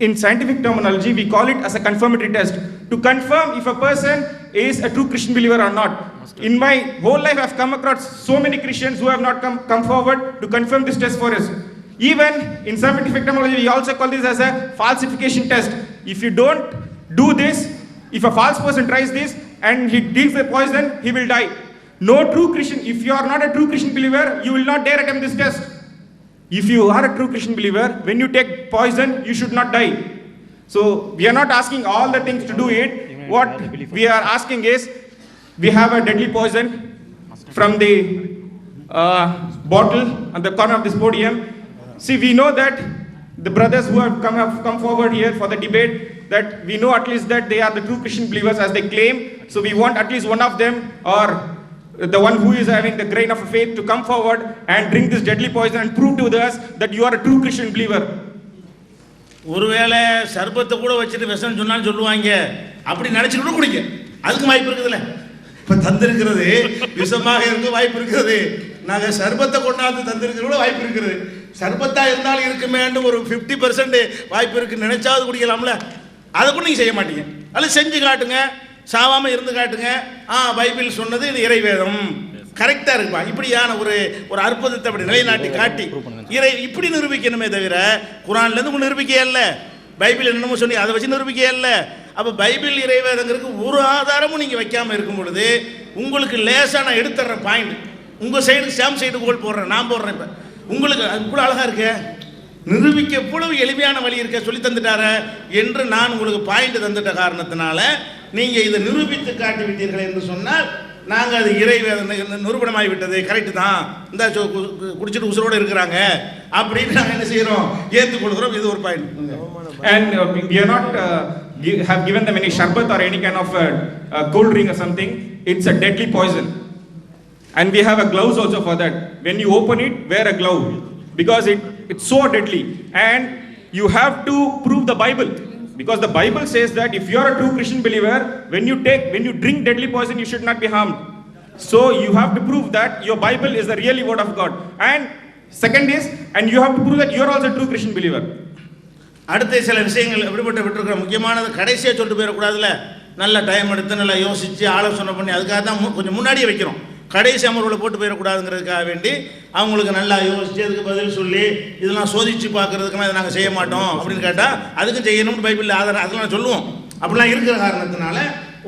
in scientific terminology we call it as a confirmatory test, to confirm if a person is a true Christian believer or not. In my whole life I've come across so many Christians who have not come forward to confirm this test for us. Even in scientific terminology we also call this as a falsification test. If you don't do this, if a false person tries this and he drinks the poison, he will die. No true Christian, if you are not a true Christian believer, you will not dare attempt this test. If you are a true Christian believer, when you take poison, you should not die. So we are not asking all the things to do it. What we are asking is, we have a deadly poison from the bottle on the corner of this podium. See, we know that the brothers who have come forward here for the debate, that we know at least that they are the true Christian believers as they claim. So we want at least one of them, or the one who is having the grain of faith, to come forward and drink this deadly poison and prove to us that you are a true Christian believer. ஒருவேளை சர்பத்தை கூட வச்சுட்டு விஷம் சொன்னாலும் சொல்லுவாங்க, அப்படி நினைச்சுக்கிட்டு குடிங்க, அதுக்கு வாய்ப்பு இருக்குதுல்ல. இப்போ தந்திருக்கிறது விஷமாக இருக்க வாய்ப்பு இருக்கிறது. நாங்கள் சர்பத்தை கொண்டாந்து தந்திருக்கிற கூட வாய்ப்பு இருக்கிறது. சர்பத்தா இருந்தாலும் இருக்குமேன்னு ஒரு 50% வாய்ப்பு இருக்குன்னு நினைச்சாவது குடிக்கலாம்ல. அதை கூட நீங்கள் செய்ய மாட்டீங்க. அதில் செஞ்சு காட்டுங்க, சாவாமல் இருந்து காட்டுங்க. பைபிள் சொன்னது இது இறைவேதம், கரெக்டாக இருக்குப்பா. இப்படியான ஒரு அற்புதத்தை அப்படி நிலைநாட்டி காட்டி இப்படி நிரூபிக்கணுமே தவிர குரான்லேருந்து நிரூபிக்கையே இல்லை, பைபிள் என்னமோ சொல்லி அதை வச்சு நிரூபிக்கையே இல்லை. அப்போ பைபிள் இறைவேதங்கிறதுக்கு ஒரு ஆதாரமும் நீங்கள் வைக்காமல் இருக்கும் பொழுது உங்களுக்கு லேசாக நான் எடுத்துடுறேன் பாயிண்ட். உங்கள் சைடு சாம் சைடு கோல் போடுறேன், நான் போடுறேன். இப்போ உங்களுக்கு அது கூட அழகாக இருக்க நிரூபிக்க எவ்வளவு எளிமையான வழி இருக்க சொல்லி தந்துட்டார என்று நான் உங்களுக்கு பாயிண்ட் தந்துட்ட காரணத்தினால நீங்கள் இதை நிரூபித்து காட்டி விட்டீர்கள் என்று சொன்னால் நாங்கள் அது இறைவேதம் நிரூபணமாகி விட்டது, கரெக்டு தான், இந்த குடிச்சிட்டு உசுரோடு இருக்கிறாங்க அப்படின்னு நாங்கள் என்ன செய்கிறோம், ஏற்றுக்கொள்கிறோம். இது ஒரு point. And we are not have given them any sharbat or any kind of cold drink or something. It's a deadly poison. And we have a gloves also for that. When you open it, wear a glove, because it's so deadly. And you have to prove the Bible, because the Bible says that if you are a true Christian believer, when you drink deadly poison, you should not be harmed. So you have to prove that your Bible is the really word of God. And second is, and you have to prove that you are also a true Christian believer. அடுத்த சில விஷயங்கள் எப்படிப்பட்ட விட்டுருக்கிற முக்கியமானது கடைசியாக சொல்லிட்டு போயிடக்கூடாதுல்ல. நல்ல time எடுத்து நல்லா யோசித்து ஆலோசனை பண்ணி அதுக்காக தான் கொஞ்சம் முன்னாடியே வைக்கிறோம். கடைசி அமர்வில் போட்டு போயிடக்கூடாதுங்கிறதுக்காக வேண்டி அவங்களுக்கு நல்லா யோசிச்சு அதுக்கு பதில் சொல்லி இதெல்லாம் சோதிச்சு பார்க்கறதுக்குலாம் இதை நாங்கள் செய்ய மாட்டோம் அப்படின்னு கேட்டால் அதுக்கும் செய்யணும்னு பைபிளில் ஆதாரம் அதெல்லாம் சொல்லுவோம். அப்படிலாம் இருக்கிற காரணத்தினால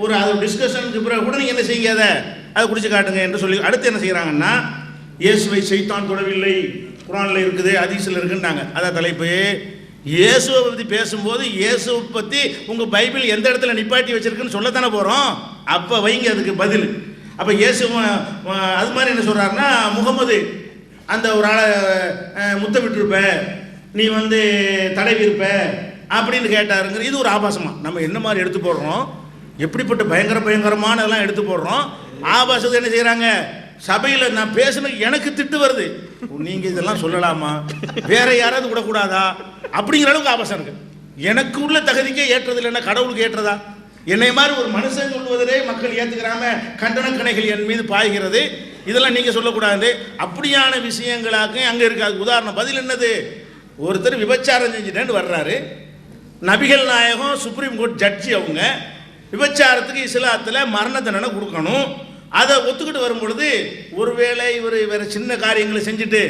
ஒரு அது டிஸ்கஷனுக்கு பிறகு கூட நீங்கள் என்ன செய்யுங்க அதை குடிச்சு காட்டுங்க என்று சொல்லி அடுத்து என்ன செய்கிறாங்கன்னா இயேசுவை சைத்தான் தொடவில்லை குர்ஆனில் இருக்குது ஹதீஸில் இருக்குன்றாங்க. அதான் தலைப்பு. இயேசுவை பற்றி பேசும்போது இயேசுவை பற்றி உங்கள் பைபிள் எந்த இடத்துல நிப்பாட்டி வச்சிருக்குன்னு சொல்லத்தானே போகிறோம். அப்போ வைங்க அதுக்கு பதில். அப்போ இயேசு அது மாதிரி என்ன சொல்கிறாருன்னா முகமது அந்த ஒரு ஆளை முத்தமிட்டிருப்ப நீ தடவி இருப்ப அப்படின்னு கேட்டாருங்கிற இது ஒரு ஆபாசமாக நம்ம என்ன மாதிரி எடுத்து போடுறோம், எப்படிப்பட்ட பயங்கரமானதெல்லாம் எடுத்து போடுறோம். ஆபாசத்தை என்ன செய்கிறாங்க சபையில் நான் பேசுனது எனக்கு திட்டு வருது, நீங்கள் இதெல்லாம் சொல்லலாமா, வேற யாராவது விடக்கூடாதா அப்படிங்கிற அளவுக்கு ஆபாசம் இருக்கு. எனக்கு உள்ள தகுதிக்கே ஏற்றது இல்லைன்னா கடவுளுக்கு ஏற்றதா? என்னை மாதிரி ஒரு மனுஷன் சொல்வதிலே மக்கள் ஏற்றுக்கிறாம கண்டன கணைகள் என் மீது பாய்கிறது. இதெல்லாம் நீங்கள் சொல்லக்கூடாது. அப்படியான விஷயங்களாக அங்கே இருக்காது. உதாரணம் பதில் என்னது, ஒருத்தர் விபச்சாரம் செஞ்சுட்டேன்னு வர்றாரு, நபிகள் நாயகம் சுப்ரீம் கோர்ட் ஜட்ஜி, அவங்க விபச்சாரத்துக்கு இஸ்லாத்தில் மரண தண்டனை கொடுக்கணும். அதை ஒத்துக்கிட்டு வரும் பொழுது ஒருவேளை இவர் வேற சின்ன காரியங்களை செஞ்சுட்டு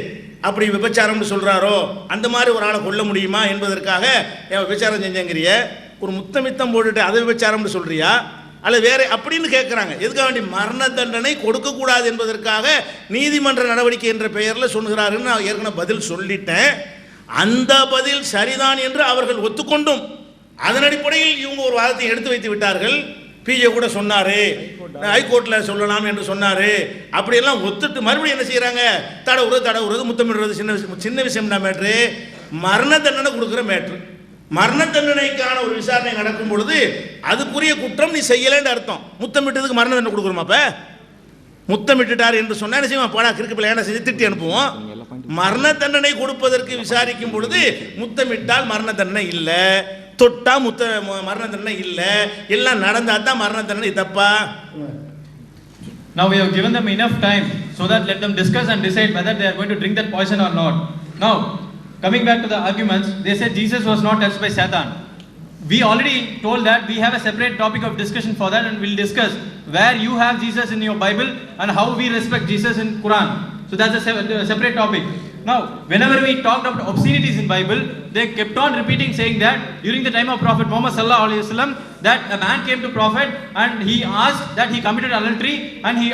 அப்படி விபச்சாரம்னு சொல்கிறாரோ அந்த மாதிரி ஒரு ஆளை கொல்ல முடியுமா என்பதற்காக விபச்சாரம் செஞ்சங்கிறிய ஒரு முத்தமித்தம் போட்டுட்டு அதை விபச்சாரம்னு சொல்றியா அல்ல வேற அப்படின்னு கேட்குறாங்க. எதுக்காக வேண்டி மரண தண்டனை கொடுக்கக்கூடாது என்பதற்காக நீதிமன்ற நடவடிக்கை என்ற பெயரில் சொல்கிறாருன்னு நான் ஏற்கனவே பதில் சொல்லிட்டேன். அந்த பதில் சரிதான் என்று அவர்கள் ஒத்துக்கொண்டும் அதன் அடிப்படையில் இவங்க ஒரு வாதத்தை எடுத்து வைத்து விட்டார்கள். பிஜே கூட சொன்னாரு, ஹைகோர்ட்டில் சொல்லலாம் என்று சொன்னாரு, அப்படியெல்லாம் ஒத்துட்டு மறுபடியும் என்ன செய்யறாங்க, தடவுறது முத்தமிடுறது சின்ன விஷயம் தான் மேட்ரு. மரண தண்டனை கொடுக்குற மேட்ரு. மரண தண்டனைக்கான ஒரு விசாரணை நடக்கும் பொழுது அதுக்குரிய குற்றம் நீ செய்யலன்னு அர்த்தம். முத்தமிட்டதுக்கு மரண தண்டனை கொடுக்குறோமா? அப்ப முத்தமிட்டுட்டார் என்று சொன்னா என்ன செய்வோம், போடா கிறுக்கு பிள்ளை என்ன செஞ்சு திட்டி அனுப்புவோம். மரண தண்டனை கொடுப்பதற்கு விசாரிக்கும் பொழுது முத்தமிட்டால் மரண தண்டனை இல்லை, தொட்டா மரண தண்டனை இல்லை, எல்லாம் நடந்தா தான் மரண தண்டனை. தப்பா? Now we have given them enough time so that let them discuss and decide whether they are going to drink that poison or not. Now coming back to the arguments, they said Jesus was not touched by Satan. We already told that we have a separate topic of discussion for that, and we'll discuss where you have Jesus in your Bible and how we respect Jesus in Quran. So that's a separate topic. Now, whenever we talked about obscenities in Bible, they kept on repeating saying that during the time of Prophet Muhammad sallallahu alaihi wasallam, that a man came to Prophet and he asked that he committed adultery, and he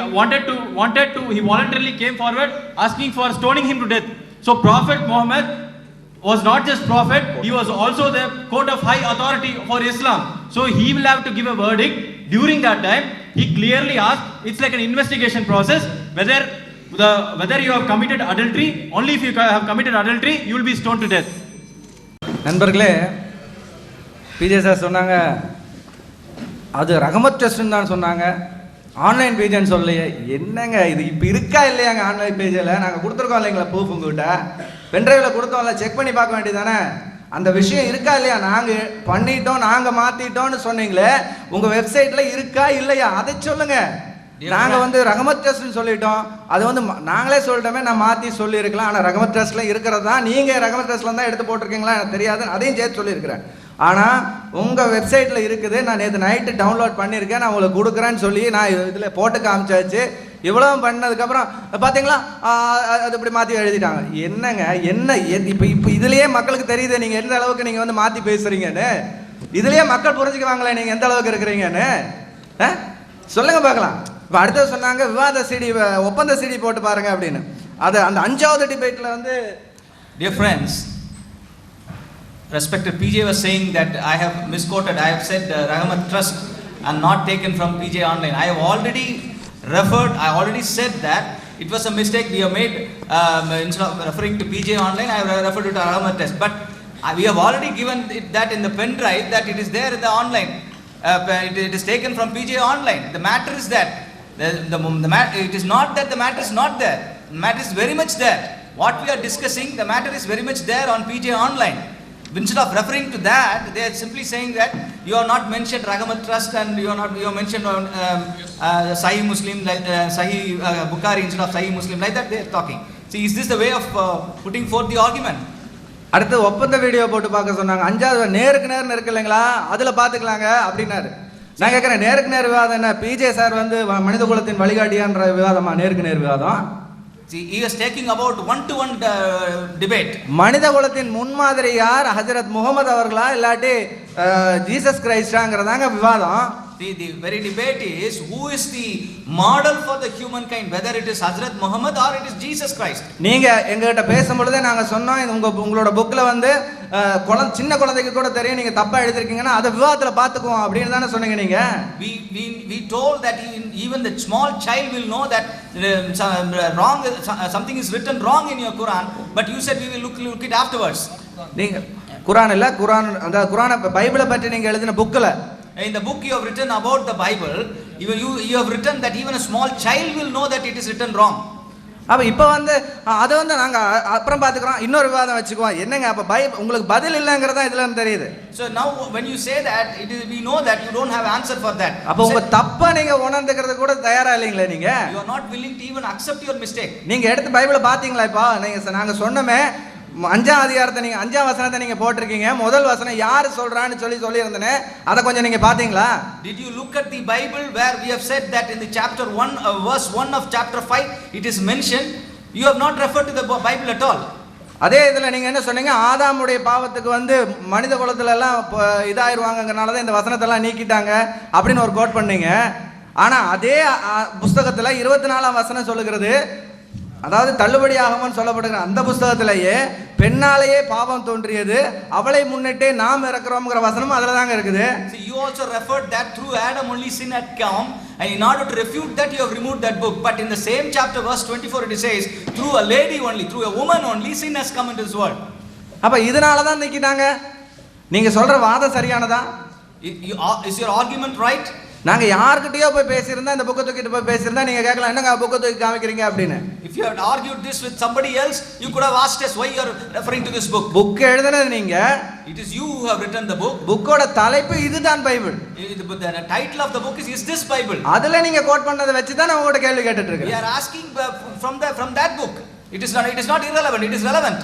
he voluntarily came forward asking for stoning him to death. So Prophet Muhammad was not just prophet, he was also the court of high authority for Islam. So he will have to give a verdict. During that time, he clearly asked, it's like an investigation process, whether you have committed adultery. Only if you have committed adultery, you will be stoned to death. நண்பர்களே, PJ sir சொன்னாங்க அது ரஹமத் ட்ரஸ்ட்னு தான் சொன்னாங்க, online பேஜ்னு சொல்லலையே. என்னங்க இது இப்போ இருக்கா இல்லையாங்க ஆன்லைன் பேஜில்? நாங்கள் கொடுத்துருக்கோம் இல்லைங்களா ப்ரூஃப் உங்ககிட்ட, பென்ட்ரைவில் கொடுத்தோம்ல, செக் பண்ணி பார்க்க வேண்டியதானே அந்த விஷயம் இருக்கா இல்லையா? நாங்கள் பண்ணிட்டோம், நாங்கள் மாற்றிட்டோம்னு சொன்னீங்களே, உங்கள் வெப்சைட்டில் இருக்கா இல்லையா அதை சொல்லுங்க. நாங்கள் ரஹமத் ட்ரஸ்ட்னு சொல்லிட்டோம், அது நாங்களே சொல்லிட்டோமே, நான் மாற்றி சொல்லியிருக்கலாம். ஆனால் ரஹமத் ட்ரஸ்ட்டில் இருக்கிறது தான், நீங்கள் ரஹமத் ட்ரஸ்ட்டில் தான் எடுத்து போட்டிருக்கீங்களா எனக்கு தெரியாது, அதையும் சேர்த்து சொல்லியிருக்கிறேன். ஆனால் உங்கள் வெப்சைட்டில் இருக்குது, நான் நேற்று நைட்டு டவுன்லோட் பண்ணியிருக்கேன், நான் உங்களுக்கு கொடுக்குறேன்னு சொல்லி நான் இதில் போட்டு காமிச்சாச்சு. இவ்வளோ பண்ணதுக்கப்புறம் பார்த்தீங்களா அது இப்படி மாற்றி எழுதிட்டாங்க. என்னங்க என்ன இப்போ இதுலேயே மக்களுக்கு தெரியுது நீங்கள் எந்த அளவுக்கு நீங்கள் மாற்றி பேசுகிறீங்கன்னு. இதுலேயே மக்கள் புரிஞ்சுக்குவாங்களே நீங்கள் எந்த அளவுக்கு இருக்கிறீங்கன்னு. சொல்லுங்கள் பார்க்கலாம். இப்போ அடுத்தது சொன்னாங்க விவாத சிடி, ஒப்பந்த சிடி போட்டு பாருங்க அப்படின்னு. அது அந்த 5வது டிபேட்டில் Dear friends, respected PJ was saying that I have misquoted. I have said Rahmat Trust and not taken from PJ Online. I have already referred, I already said that it was a mistake we have made. Instead of referring to PJ Online, I have referred to Rahmat Trust. But we have already given that in the pen drive that it is there in the online. It is taken from PJ Online. The matter is that it is not that the matter is not there. The matter is very much there. What we are discussing, the matter is very much there on PJ Online. Instead of referring to that, they are simply saying that you are not mentioned Rahmat Trust and you are mentioned on Sahih Muslim, Sahih Bukhari instead of Sahih Muslim, like that they are talking. See, is this the way of putting forth the argument? அடுத்து ஒப்பந்த video போட்டு பார்க்க சொன்னாங்க. 5வது நேருக்கு நேர்னு இருக்கு இல்லைங்களா, அதில் பார்த்துக்கலாங்க அப்படின்னாரு. நான் கேட்கிறேன், நேருக்கு நேர் விவாதம் என்ன? பிஜே சார் வந்து மனித குலத்தின் வழிகாட்டியான்ற விவாதமா? நேருக்கு நேர் விவாதம். See, he is talking about one-to-one debate. மனித குலத்தின் முன்மாதிரி யார்? ஹஜரத் முகமது அவர்களா இல்லாட்டி ஜீசஸ் கிரைஸ்டாங்கிறதாங்க விவாதம். The very debate is who is the model for the humankind, whether it is Hazrat Muhammad or it is Jesus Christ. நீங்க எங்ககிட்ட பேசும்பொழுதே நாங்க சொன்னோம், உங்களோட புக்ல வந்து சின்ன குழந்தைக்கு கூட தெரியும் நீங்க தப்பா எழுதிருக்கீங்கன்னா அதை விவாதத்துல பாத்துக்குவோம் அப்படின்னு தானே சொன்னீங்க நீங்க. We told that even the small child will know that something is written wrong in your Quran, but you said we will look it afterwards. நீங்க குர்ஆன் இல்ல, அந்த குர்ஆனை பைபிளை பற்றி நீங்க எழுதின புக்ல, in the book you have written about the Bible, you have written that even a small child will know that it is written wrong. அப்ப இப்ப வந்து அதை வந்து நாங்க அப்புறம் பாத்துக்கிறோம், இன்னொரு விவாதம் வச்சுக்குவோம். என்னங்க அப்ப உங்களுக்கு பதில் இல்லங்கிறதா இதுல இருந்து தெரியுது. So now when you say that, we know that you don't have answer for that. அப்ப உங்க தப்ப நீங்க உணர்ந்துக்கிறது கூட தயாரா இல்லீங்களா நீங்க? You are not willing to even accept your mistake. நீங்க எடுத்து பைபிளை பாத்தீங்களா? இப்ப நாங்க சொன்னமே 5ஆம் அதிகாரத்தை நீங்க 5ஆம் வசனத்தை நீங்க போட்டிருக்கீங்க. முதல் வசனம் யார் சொல்றான்னு சொல்லி இருந்தனே, அதை கொஞ்சம் நீங்க பாத்தீங்களா? Did you look at the Bible where we have said that in the chapter 1 verse 1 of chapter 5 it is mentioned? You have not referred to the Bible at all. அதே இதுல நீங்க என்ன சொன்னீங்க? ஆதாமுடைய பாவத்துக்கு வந்து மனித குலத்துல எல்லாம் இதாயிருவாங்கங்கறனால தான் இந்த வசனத்தை எல்லாம் நீக்கிட்டாங்க அப்படின்னு ஒரு கோட் பண்ணீங்க. ஆனா அதே புத்தகத்துல 24ஆம் வசனம் சொல்லுகிறது, அதாவது தள்ளுபடியாகும்னு சொல்லப்படுகிற அந்த புத்தகத்திலேயே பெண்ணாலேயே பாவம் தோன்றியது, அவளை முன்னிட்டே நாம் இறக்குறோம்ங்கிற வசனம் அதுல தாங்க இருக்குது. See, you also referred that through Adam only sin had come, and in order to refute that you have removed that book. But in the same chapter verse 24 it says through a lady only, through a woman only sin has come into this world. அப்ப இதனால தான் நிக்கிட்டாங்க. நீங்க சொல்ற வாதம் சரியானதா? Is your argument right? நாங்க யார்கிட்டயோ போய் பேசியிருந்தா, இந்த புக்கை தூக்கிட்டு போய் பேசியிருந்தா நீங்க கேட்கலாம், என்னங்க புக்கை தூக்கி காமிக்கிறீங்க அப்படின்னு. If you had argued this with somebody else, you could have asked us why you are referring to this book. Book எழுதுனது நீங்க. It is you who have written the book. புக்கோட தலைப்பு இதுதான் Bible. The title of the book is this Bible. அதுல நீங்க code பண்ணதை வச்சு தான் நான் உங்ககிட்ட கேள்வி கேட்டுட்டு இருக்கேன். We are asking from that book. It is not irrelevant, it is relevant.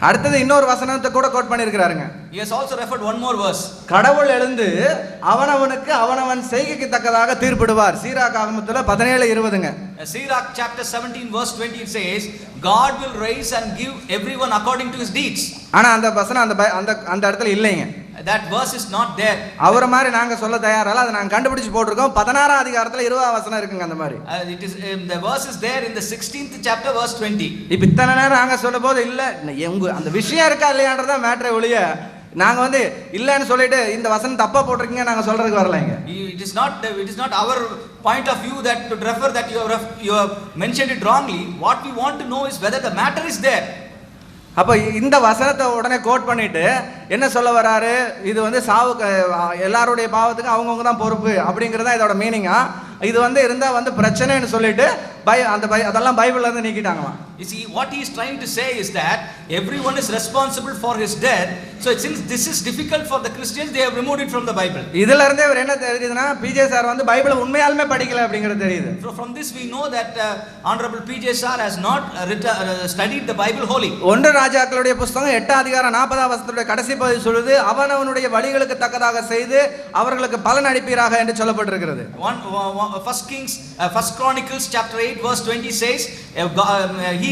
அடுத்தது இன்னொரு வசனத்தை கூட code பண்ணியிருக்கிறாருங்க. He has also referred one more verse. கடவுள் எழுந்து அவனவனுக்கு அவனவன் செய்கைக்கு தக்கதாக தீர்ப்பிடுவார். Sirach ஆகமத்துல 17:20ங்க. Sirach chapter 17 verse 20 it says, God will raise and give everyone according to his deeds. ஆனா அந்த வசனம் அந்த இடத்துல இல்லைங்க. That verse is not there. அவர மாதிரி நாங்க சொல்ல தயாரல்ல, அதை நாங்க கண்டுபிடிச்சு போட்டுருக்கோம். 16ஆம் அதிகாரத்துல 20ஆம் வசனம் இருக்குங்க அந்த மாதிரி. It is the verse is there in the 16th chapter verse 20. இப்ப இத்தனை நேரம் நாங்க சொல்லும்போது இல்ல அந்த விஷயம் இருக்கா இல்லையான்றதா மேட்டரே ஒழிய நாங்க வந்து இல்லன்னு சொல்லிட்டு இந்த வசனம் தப்பா போட்டுருக்கீங்க நாங்க சொல்றதுக்கு வரலைங்க. It is not our point of view that to refer that you have mentioned it wrongly. What we want to know is whether the matter is there. அப்ப இந்த வசனத்தை உடனே கோட் பண்ணிட்டு என்ன சொல்ல வராரு? இது வந்து சாவுக்கு எல்லாருடைய பாவத்துக்கு அவங்கவுங்க தான் பொறுப்பு அப்படிங்கறதா இதோட மீனிங்கா? இது வந்து இருந்தா வந்து பிரச்சனைன்னு சொல்லிட்டு அதெல்லாம் பைபிள்ல இருந்து நீக்கிட்டாங்களாம். You see, what he is trying to say is that everyone is responsible for his death. So since this is difficult for the Christians, they have removed it from the Bible. இதுல இருந்தே அவர் என்ன தெரியுதுன்னா, PJ sir வந்து பைபிளை உண்மையாலுமே படிக்கல அப்படிங்கிறது தெரியுது. From this we know that honorable PJ sir has not studied the Bible wholly. ஒன்று ராஜாக்களுடைய புத்தகம் 8ஆம் அதிகாரம் 40ஆம் வசனத்துடைய கடைசி பகுதி சொல்லுது, அவனவனுடைய வழிகளுக்கு தக்கதாக செய்து அவர்களுக்கு பலன் அளிப்பீராக என்று சொல்லப்பட்டிருக்கிறது. First Chronicles chapter 8 verse 20 says he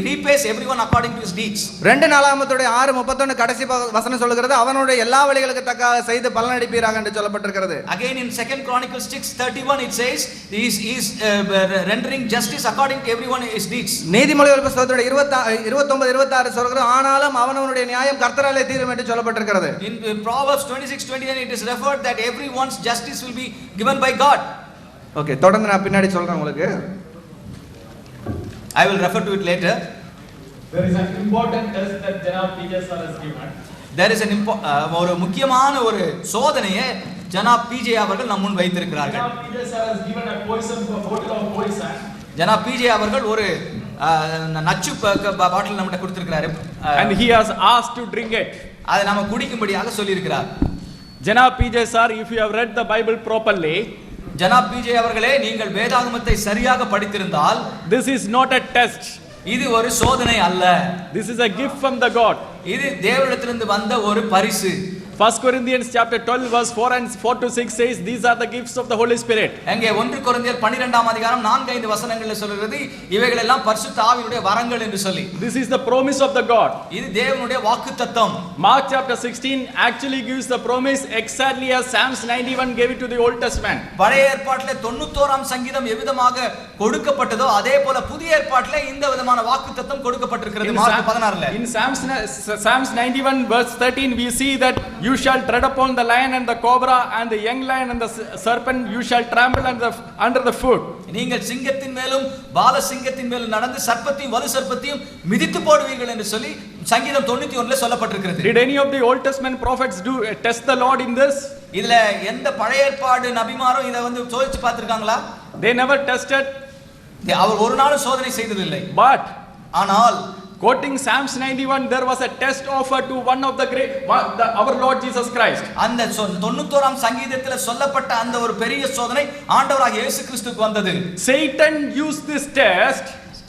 repays everyone according to his deeds. 2 நாளாகமத்துடைய 6:31 கடைசி வசனம் சொல்லுகிறது, அவனுடைய எல்லா வழிகளுக்கு தக்கதாக செய்து பலன் அளிப்பீராக என்று சொல்லப்பட்டிருக்கிறது. Again in 2 Chronicles 6:31 it says he is rendering justice according to everyone his deeds. நீதிமொழிகள் புத்தகத்துடைய 29:26 சொல்கிறது, ஆனாலும் அவனவனுடைய நியாயம் கர்த்தராலே தீரும் என்று சொல்லப்பட்டிருக்கிறது. In Proverbs 26:29 it is referred that everyone's justice will be given by God. Okay, தொடர்ந்து நான் பின்னாடி சொல்றேன் உங்களுக்கு. I will refer to it later. There is an important test that Janab PJ sir has given. There is ஒரு முக்கியமான ஒரு சோதனையை ஜனாப் PJ அவர்கள் நம் முன் வைத்திருக்கிறார்கள். Janab PJ sir has given a poison, a bottle of poison. Janab PJ அவர்கள் ஒரு நச்சு பாட்டில் நம்மகிட்ட கொடுத்திருக்கிறாரு. And he has asked to drink it. அதை நாம குடிக்கும்படியாக சொல்லி இருக்கிறார். Janab PJ sir, if you have read the Bible properly, Janab PJ அவர்களே, நீங்கள் வேதாகமத்தை சரியாக படித்திருந்தால், this is not a test. இது ஒரு சோதனை அல்ல. This is a gift from the God. இது தேவனிடத்திலிருந்து வந்த ஒரு பரிசு. 1 Corinthians chapter 12 verse 4 and 4 to 6 says these are the gifts of the Holy Spirit. அங்கே 1 கொரிந்தியர் 12ஆம் அதிகாரம் 4-5 வசனங்களில் சொல்கிறது இவைகள் எல்லாம் பரிசுத்த ஆவியினுடைய வரங்கள் என்று சொல்லி. This is the promise of the God. இது தேவனுடைய வாக்குத்தத்தம். Mark chapter 16 actually gives the promise exactly as Psalms 91 gave it to the Old Testament. பழைய ஏற்பாட்டிலே 91ஆம் சங்கீதம் எவ்விதமாக கொடுக்கப்பட்டதோ அதே போல புதிய ஏற்பாட்டிலே இந்த விதமான வாக்குத்தத்தம் கொடுக்கப்பட்டிருக்கிறது mark 16ல. In Psalms 91 verse 13 we see that you shall tread upon the lion and the cobra and the young lion and the serpent you shall trample under the foot. நீங்கள் சிங்கத்தின் மேலும் பால சிங்கத்தின் மேலும் நடந்து சர்ப்பத்தையும் வலு சர்ப்பத்தையும் மிதித்து போடுவீர்கள் என்று சொல்லி சங்கீதம் 91ல சொல்லப்பட்டிருக்கிறது. Did any of the Old Testament prophets test the Lord in this? இதுல எந்த பழைய ஏற்பாடு நபிமாரும் இத சோதிச்சு பார்த்திருக்காங்களா? They never tested. அவர் ஒரு நாளும் சோதனை செய்ததில்லை. But ஆனால் quoting Psalms 91 there was a test offered to one of the great our Lord Jesus Christ. அந்த 91ஆம் சங்கீதத்தில் சொல்லப்பட்ட அந்த ஒரு பெரிய சோதனை ஆண்டவராகிய இயேசு கிறிஸ்துவுக்கு வந்தது. Satan used this test.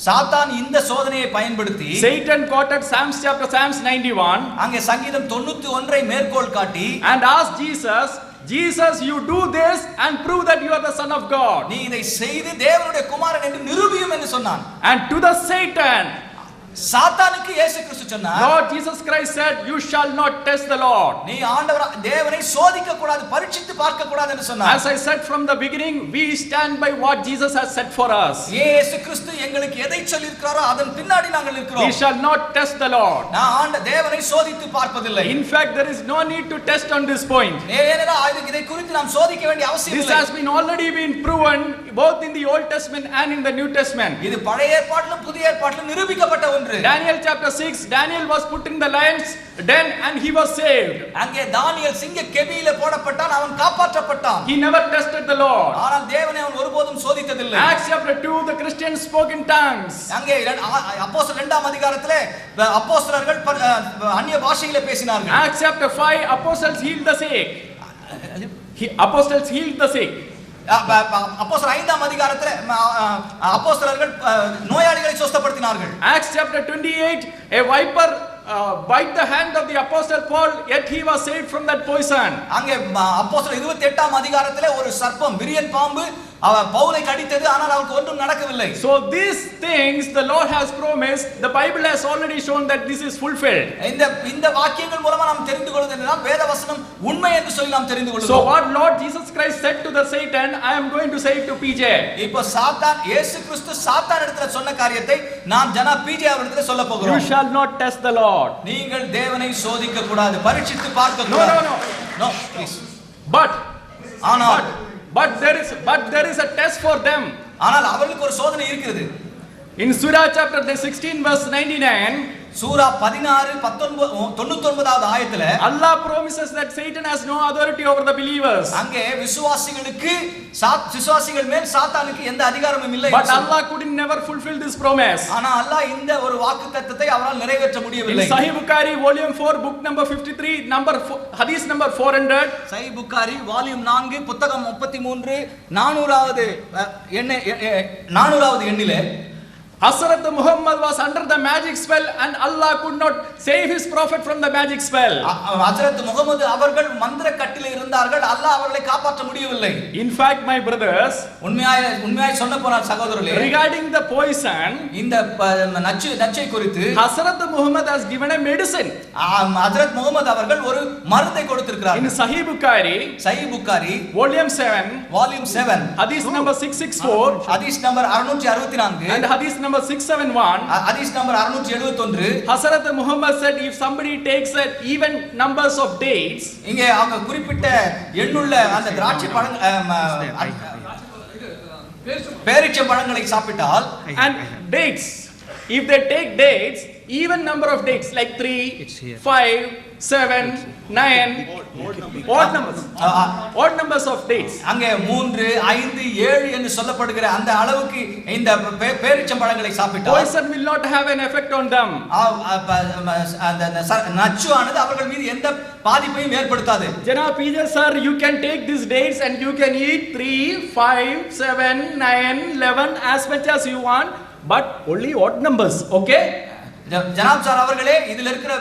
சாத்தான் இந்த சோதனையை பயன்படுத்தி Satan quoted Psalms 91 அங்கே சங்கீதம் 91ஐ மேற்கோள் காட்டி and asked Jesus, you do this and prove that you are the Son of God. நீ இதை செய்து தேவனுடைய குமாரன் என்று நிரூபியும் என்று சொன்னான். And to the Satan சாத்தானுக்கு இயேசு கிறிஸ்து சொன்னார், Lord Jesus Christ said, you shall not test the Lord. நீ ஆண்டவர் தேவனை சோதிக்க கூடாது, பரீட்சித்து பார்க்க கூடாது என்று சொன்னார். As I said from the beginning, we stand by what Jesus has said for us. இயேசு கிறிஸ்து எங்களுக்கு எதை சொல்லி இருக்கிறாரோ அதன் பின்னாடி நாங்கள் இருக்கிறோம். We shall not test the Lord. நான் தேவனை சோதித்து பார்ப்பதில்லை. In fact, there is no need to test on this point. ஏனென்றால் இதை குறித்து நாம் சோதிக்க வேண்டிய அவசியம் இல்லை. This has been already been proven both in the Old Testament and in the New Testament. இது பழைய ஏற்பாட்டிலும் புதிய ஏற்பாட்டிலும் நிரூபிக்கப்பட்ட ஒன்று. Daniel chapter 6, Daniel was put in the lion's den and he was saved. அங்கே தானியேல் சிங்க கெபியிலே போடப்பட்டான், அவன் காப்பாற்றப்பட்டான். He never tested the Lord. ஆனால் தேவனை அவன் ஒருபோதும் சோதித்ததில்லை. Acts chapter 2, the Christians spoke in tongues. அங்கே அப்போஸ்தலர் 2ஆம் அதிகாரத்திலே அப்போஸ்தலர்கள் அந்நிய பாஷையிலே பேசினார்கள். Acts chapter 5, apostles healed the sick. Apostles healed the sick. அப்போஸ்தலர் 5ஆம் அதிகாரத்திலே அப்போஸ்தலர்கள் நோயாளிகளை சுஸ்தப்படுத்தினார்கள். Acts chapter 28, a viper bite the hand of the apostle Paul, yet he was saved from that poison. அங்கே அப்போஸ்தலர் 28ஆம் அதிகாரத்திலே ஒரு சர்ப்பம் விரியன் பாம்பு பவுலை கடித்தது, ஆனால் அவருக்கு ஒன்றும் நடக்கவில்லை. So these things the Lord has promised, the Bible has already shown that this is fulfilled. இந்த வாக்கியங்கள் மூலமா நாம் தெரிந்து கொள்வது என்னன்னா வேத வசனம் உண்மை என்று சொல்லி நாம் தெரிந்து கொள்வோம். So what Lord Jesus Christ said to the Satan, I am going to say it to PJ. இப்போ சாத்தான் இயேசு கிறிஸ்து சாத்தான் இடத்துல சொன்ன காரியத்தை நாம் ஜனா பிஜே அவரிடத்துல சொல்ல போகிறோம். You shall not test the Lord. நீங்கள் தேவனை சோதிக்க கூடாது, பரீட்சித்து பார்க்க கூடாது. No please. But there is a test for them. ஆனால் அவர்களுக்கு ஒரு சோதனை இருக்கிறது. In Surah chapter 16 verse 99, சூரா 16:99வது ஆயத்துல Allah promises that Satan has no authority over the believers. அங்கே விசுவாசிகள் மேல் சாத்தானுக்கு எந்த அதிகாரமும் இல்லை. But Allah could never fulfill this promise. ஆனா அல்லாஹ் இந்த ஒரு வாக்குத்தத்தத்தை அவரால் நிறைவேற்ற முடியவில்லை. In Sahih Bukhari volume 4 book number 53 hadith number 400, சஹீஹ் புகாரி வால்யூம் 4 புத்தகம் 33 400வது எண்ணிலே Hazrat Muhammad was under the magic spell and Allah could not save his prophet from the magic spell. ஹஜ்ரத் முகமது அவர்கள் மந்திர கட்டிலே இருந்தார்கள், அல்லாஹ் அவர்களை காப்பாற்ற முடியவில்லை. In fact, my brothers, உண்மையாய் சொன்ன போனால் சகோதரர்களே, regarding the poison, இந்த நச்சை குறித்து Hazrat Muhammad has given a medicine. ஹஜ்ரத் முகமது அவர்கள் ஒரு மருந்தை கொடுத்திருக்கிறார்கள். In Sahih Bukhari volume 7 hadith number 664 hadith number 664 and hadith number 671 hadith number 671 Hazrat Muhammad said if somebody takes an even numbers of dates, இங்கே அவங்க குறிப்பிட்ட எண்ணுள்ள அந்த திராட்சை பேரீச்சை பழங்களை சாப்பிட்டால் and dates, if they take dates, even number of dates like 3, 5, 7, 9, odd numbers of dates. அங்கே 3, 5, 7 என்று சொல்லப்படுகிற அந்த அளவுக்கு இந்த பேரீச்சை பழங்களை சாப்பிட்டால் Poison will not have an effect on them. அந்த நச்சுவானது அவர்கள் மீது எந்த பாதிப்பையும் ஏற்படுத்தாது. Janab PJ sir, you can take these dates and you can eat 3, 5, 7, 9, 11 as much as you want, but only odd numbers, okay? Janab sir அவர்களே, இதில் இருக்கிற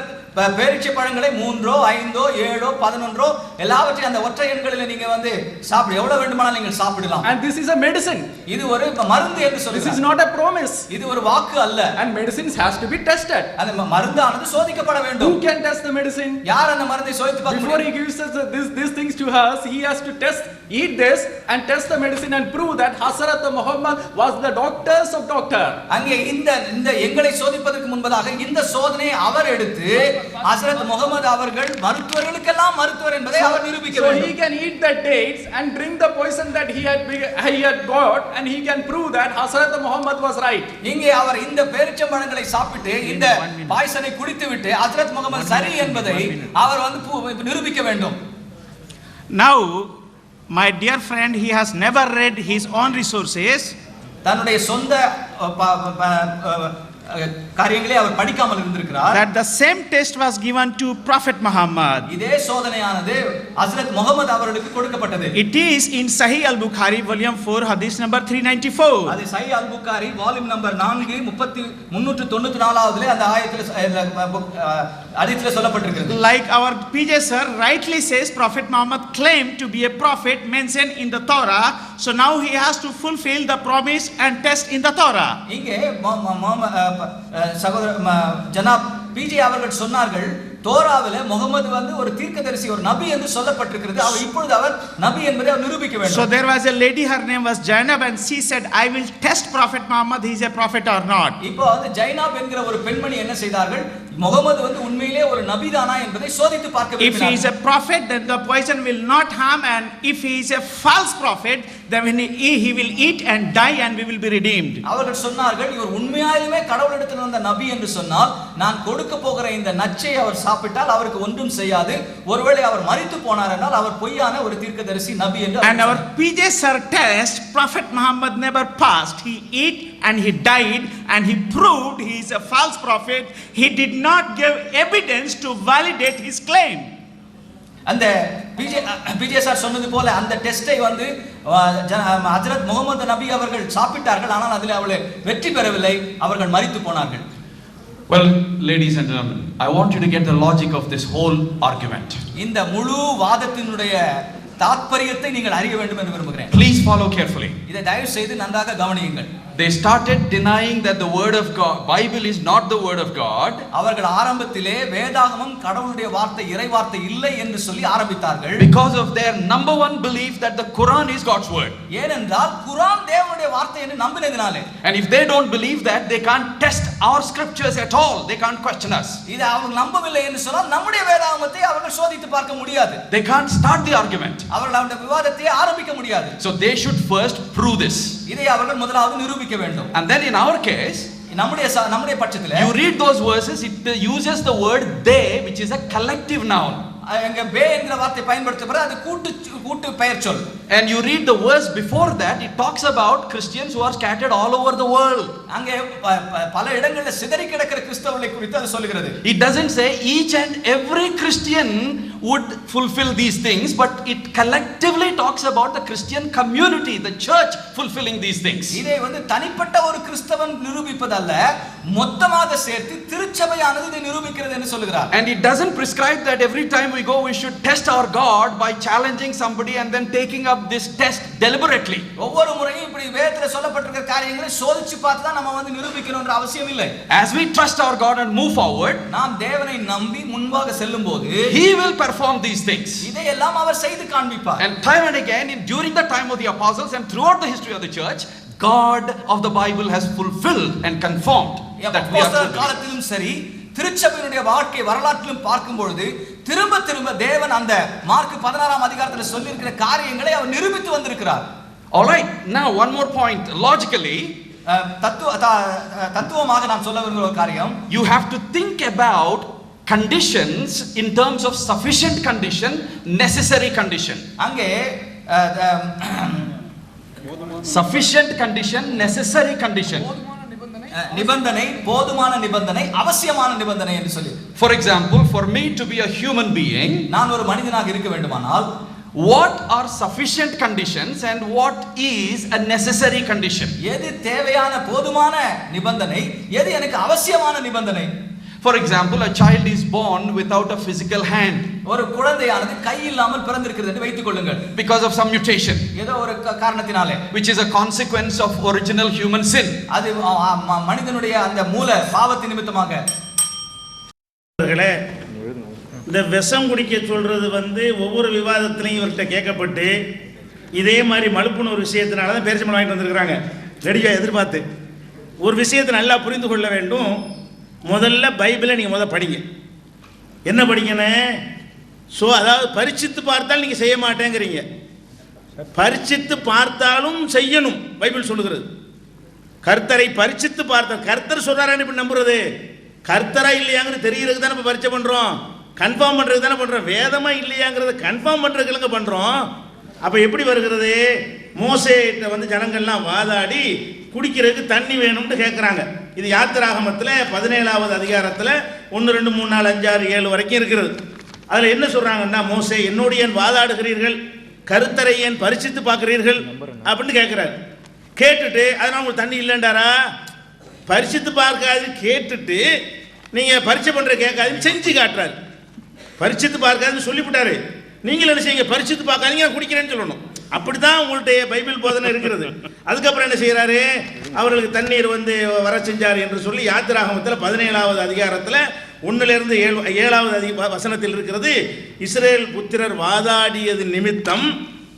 பேரீட்சை பழங்களை 3 5 7 11 எல்லாவற்றையும் அந்த ஒற்றை எண்களில் நீங்க வந்து சாப்பிடு எவ்வளவு வேண்டுமானாலும் நீங்கள் சாப்பிடலாம். And this is a medicine. இது ஒரு மருந்து என்று This is சொல்லுகிறார். not a promise. இது ஒரு வாக்கு அல்ல. And medicines has to be tested. அந்த மருந்தானது சோதிக்கப்பட வேண்டும். Who can test the medicine? யார் அந்த மருந்தை சோதித்து பார்க்க Before முடியும்? he gives us these things to us, he has to eat this and test the medicine and prove that Hazrat Muhammad was the doctors of doctor. அங்கே இந்த எங்களை சோதிப்பதற்கு முன்பதாக இந்த சோதனையை அவர் எடுத்து ஹஸ்ரத் முகமது அவர்கள் மருத்துவர்களுக்கெல்லாம் மருத்துவர் என்பதை அவர் நிரூபிக்க So வேண்டும். he can eat the dates and drink the poison that he had got, and he can prove that Hazrat Muhammad was right. இங்கே அவர் இந்த பேரிச்சம்பழங்களை சாப்பிட்டு இந்த பாய்சனை குடித்துவிட்டு ஹஸ்ரத் முகமது சரி என்பதை அவர் வந்து நிரூபிக்க வேண்டும். Now, my dear friend, he has never read his own resources. தன்னுடைய சொந்த காரியங்களை அவர் படிக்காமல் இருந்திருக்கிறார். That the same test was given to Prophet Muhammad. இதே சோதனையானது ஹஸ்ரத் முகமது அவர்களுக்கு கொடுக்கப்பட்டது. It is in Sahih al-Bukhari volume 4 hadith number 394. அது சஹீஹ் அல்-புகாரி வால்யூம் நம்பர் 4 394 அந்த ஹதீஸ்ல சொல்லப்பட்டிருக்கிறது. Like our PJ sir rightly says, Prophet Muhammad claimed to be a prophet mentioned in the Torah, so now he has to fulfill the promise and test in the Torah. இங்கே சகோதர ஜனாப் PJ அவர்கள் சொன்னார்கள், தோராவிலே முகமது வந்து ஒரு தீர்க்கதரிசி, ஒரு நபி என்று சொல்லப்பட்டிருக்கிறது. அவர் இப்பொழுது அவர் நபி என்பதை அவர் நிரூபிக்க வேண்டும். So there was a lady, her name was Zainab, and she said, I will test Prophet Muhammad, he is a prophet or not. இப்போ வந்து ஜைனாப் என்கிற ஒரு பெண்மணி என்ன செய்தார்கள், முகமது வந்து உண்மையிலே ஒரு நபிதானா என்பதை சோதித்து பார்க்க If he is a prophet, then the poison will not harm, and if he is a false prophet, then when he will eat and die and we will be redeemed. அவர்கள் சொன்னார்கள், இவர் உண்மையாலுமே கடவுளிடத்தில் வந்த நபி என்று சொன்னால் நான் கொடுக்க போகிற இந்த நச்சை அவர் சாப்பிட்டால் அவருக்கு ஒன்றும் செய்யாது. ஒருவேளை அவர் மரித்து போனார் என்றால் அவர் பொய்யான ஒரு தீர்க்கதரிசி நபி என்று. And our PJ sir test, Prophet Muhammad never passed. He ate and he died and he proved he is a false prophet. He did not give evidence to validate his claim. அந்த PJ sir சொன்னது போல அந்த டெஸ்டை வந்து ஹஜ்ரத் முகமது நபி அவர்கள் சாப்பிட்டார்கள், ஆனால் அதில் அவளை வெற்றி பெறவில்லை, அவர்கள் மரித்து போனார்கள். Well, ladies and gentlemen, I want you to get the logic of this whole argument. இந்த முழு வாதத்தினுடைய தாத்பரியத்தை நீங்கள் அறிய வேண்டும் என்று விரும்புகிறேன். Please follow carefully. இதை தயவு செய்து நன்றாக கவனியுங்கள். They started denying that the word of God, Bible is not the word of God. அவர்கள் ஆரம்பத்திலே வேதாகமம் கடவுளுடைய வார்த்தை, இறை வார்த்தை இல்லை என்று சொல்லி ஆரம்பித்தார்கள். Because of their number one belief that the Quran is God's word. ஏனென்றால் குர்ஆன் தேவனுடைய வார்த்தை என்று நம்பினதினாலே. And if they don't believe that, they can't test our scriptures at all. They can't question us. இதை அவர்கள் நம்பவில்லை என்று சொன்னால் நம்முடைய வேதாகமத்தை அவர்கள் சோதித்து பார்க்க முடியாது. They can't start the argument. அவர்கள் அந்த விவாதத்தை ஆரம்பிக்க முடியாது. So they should first prove this. இதை அவர்கள் முதலாவது நிரூபிக்க வேண்டும். And then in our case, நம்முடைய பட்சத்திலே you read those verses, it uses the word they, which is a collective noun. அங்க பே என்கிற வார்த்தை பயன்படுத்தப்படுது, அது கூட்டு பெயர் சொல். And you read the verse before that, it talks about Christians who are scattered all over the world. அங்கே பல இடங்கள்ல சிதறி கிடக்கிற கிறிஸ்தவர்களை குறித்து அது சொல்கிறது. It doesn't say each and every Christian would fulfill these things, but it collectively talks about the Christian community, the church fulfilling these things. இதை வந்து தனிப்பட்ட ஒரு கிறிஸ்தவன் நிரூபிப்பதல்ல, மொத்தமாக சேர்த்து திருச்சபையானது இதை நிரூபிக்கிறது என்று சொல்கிறார். And it doesn't prescribe that every time we go we should test our God by challenging somebody and then taking up this test deliberately. ஒவ்வொரு முறையும் இப்படி வேதத்துல சொல்லப்பட்டிருக்கிற காரியங்களை சோதிச்சு பார்த்து தான் நம்ம வந்து நிரூபிக்கணும்ன்ற அவசியம் இல்லை. As we trust our God and move forward, நாம் தேவனை நம்பி முன்பாக செல்லும்போது he will perform these things. இதையெல்லாம் அவர் செய்து காண்பிப்பார். And time and again, during the time of the apostles and throughout the history of the church, God of the Bible has fulfilled and confirmed that we are காலத்திலும் சரி, திருச்சபையினுடைய வாழ்க்கை வரலாற்றிலும் பார்க்கும் பொழுது திரும்ப திரும்ப தேவன் அந்த மார்க் 16ஆம் அதிகாரத்தில் சொல்லி இருக்கிற காரியங்களை அவர் நிரூபித்து வந்திருக்கிறார். All right, now one more point. Logically, தத்துவமாக நான் சொல்ல விரும்புகிற ஒரு காரியம், you have to think about conditions in terms of sufficient condition, necessary condition. அங்கே sufficient condition, necessary condition. நிபந்தனை, போதுமான நிபந்தனை, அவசியமான நிபந்தனை என்று சொல்லி. For example, for me to be a human being, நான் ஒரு மனிதனாக இருக்க வேண்டுமானால் what are sufficient conditions and what is a necessary condition? எது தேவையான போதுமான நிபந்தனை, எது எனக்கு அவசியமான நிபந்தனை? For example, a child is born without a physical hand ஒரு குழந்தையானது கை இல்லாமல் பிறந்திருக்கிறது என்று வைத்துக் கொள்ளுங்கள். because of some mutation, ஏதோ ஒரு காரணத்தினாலே, which is a consequence of original human sin. அது மனிதனுடைய அந்த மூல பாவத்தின் நிமித்தமாக. இந்த விஷம் குடிக்க சொல்றது ஒவ்வொரு விவாதத்திலையும் இவர்கிட்ட கேட்கப்பட்டு இதே மாதிரி மழுப்புன ஒரு விஷயத்தினால தான் பேரிச்சம்பழம் வாங்கிட்டு வந்திருக்கிறாங்க ரெடியாக எதிர்பார்த்து. ஒரு விஷயத்தை நல்லா புரிந்து கொள்ள வேண்டும். முதல்ல பைபிளை நீங்கள் படிங்க. என்ன படிங்கன்னு அதாவது பரிச்சித்து பார்த்தால் நீங்கள் செய்ய மாட்டேங்கிறீங்க. பரிச்சித்து பார்த்தாலும் செய்யணும் பைபிள் சொல்லுகிறது. கர்த்தரை பரிச்சித்து பார்த்தால் கர்த்தர் சொல்றாருன்னு இப்படி நம்புறது. கர்த்தரா இல்லையாங்கிறது தெரியறதுக்கு தானே இப்போ பரிச்சை பண்ணுறோம், கன்ஃபார்ம் பண்ணுறதுக்கு தானே பண்ணுறோம். வேதமா இல்லையாங்கிறத கன்ஃபார்ம் பண்ணுறதுக்கு பண்ணுறோம். அப்போ எப்படி வருகிறது? மோசேட்ட ஜனங்கள்லாம் வாதாடி குடிக்கிறதுக்கு தண்ணி வேணும்னு கேட்குறாங்க. இது யாத்திராகமத்தில் 17வது அதிகாரத்தில் 1, 2, 3, 4, 5, 6, 7 வரைக்கும் இருக்கிறது. அதில் என்ன சொல்கிறாங்கன்னா, மோசே என்னோடு ஏன் வாதாடுகிறீர்கள், கர்த்தரை ஏன் பரிசித்து பார்க்குறீர்கள் அப்படின்னு கேட்குறாரு. கேட்டுட்டு அதனால் உங்களுக்கு தண்ணி இல்லைண்டாரா? பரிசித்து பார்க்காது கேட்டுட்டு நீங்கள் பரிச்சை பண்ணுற கேட்காதுன்னு செஞ்சு காட்டுறாரு. பரிசித்து பார்க்காதுன்னு சொல்லிவிட்டாரு. நீங்கள் என்ன செய்யுங்க, பரிசித்து பார்க்காதீங்க, குடிக்கிறேன்னு சொல்லணும். அப்படிதான் உங்களுடைய பைபிள் போதனை இருக்கிறது. அதுக்கப்புறம் என்ன செய்யறாரு, அவர்களுக்கு தண்ணீர் வர செஞ்சார் என்று சொல்லி யாத்திராகமத்தில் 17வது அதிகாரத்தில் 1லிருந்து 7வது வசனத்தில் இருக்கிறது. இஸ்ரேல் புத்திரர் வாதாடியது நிமித்தம்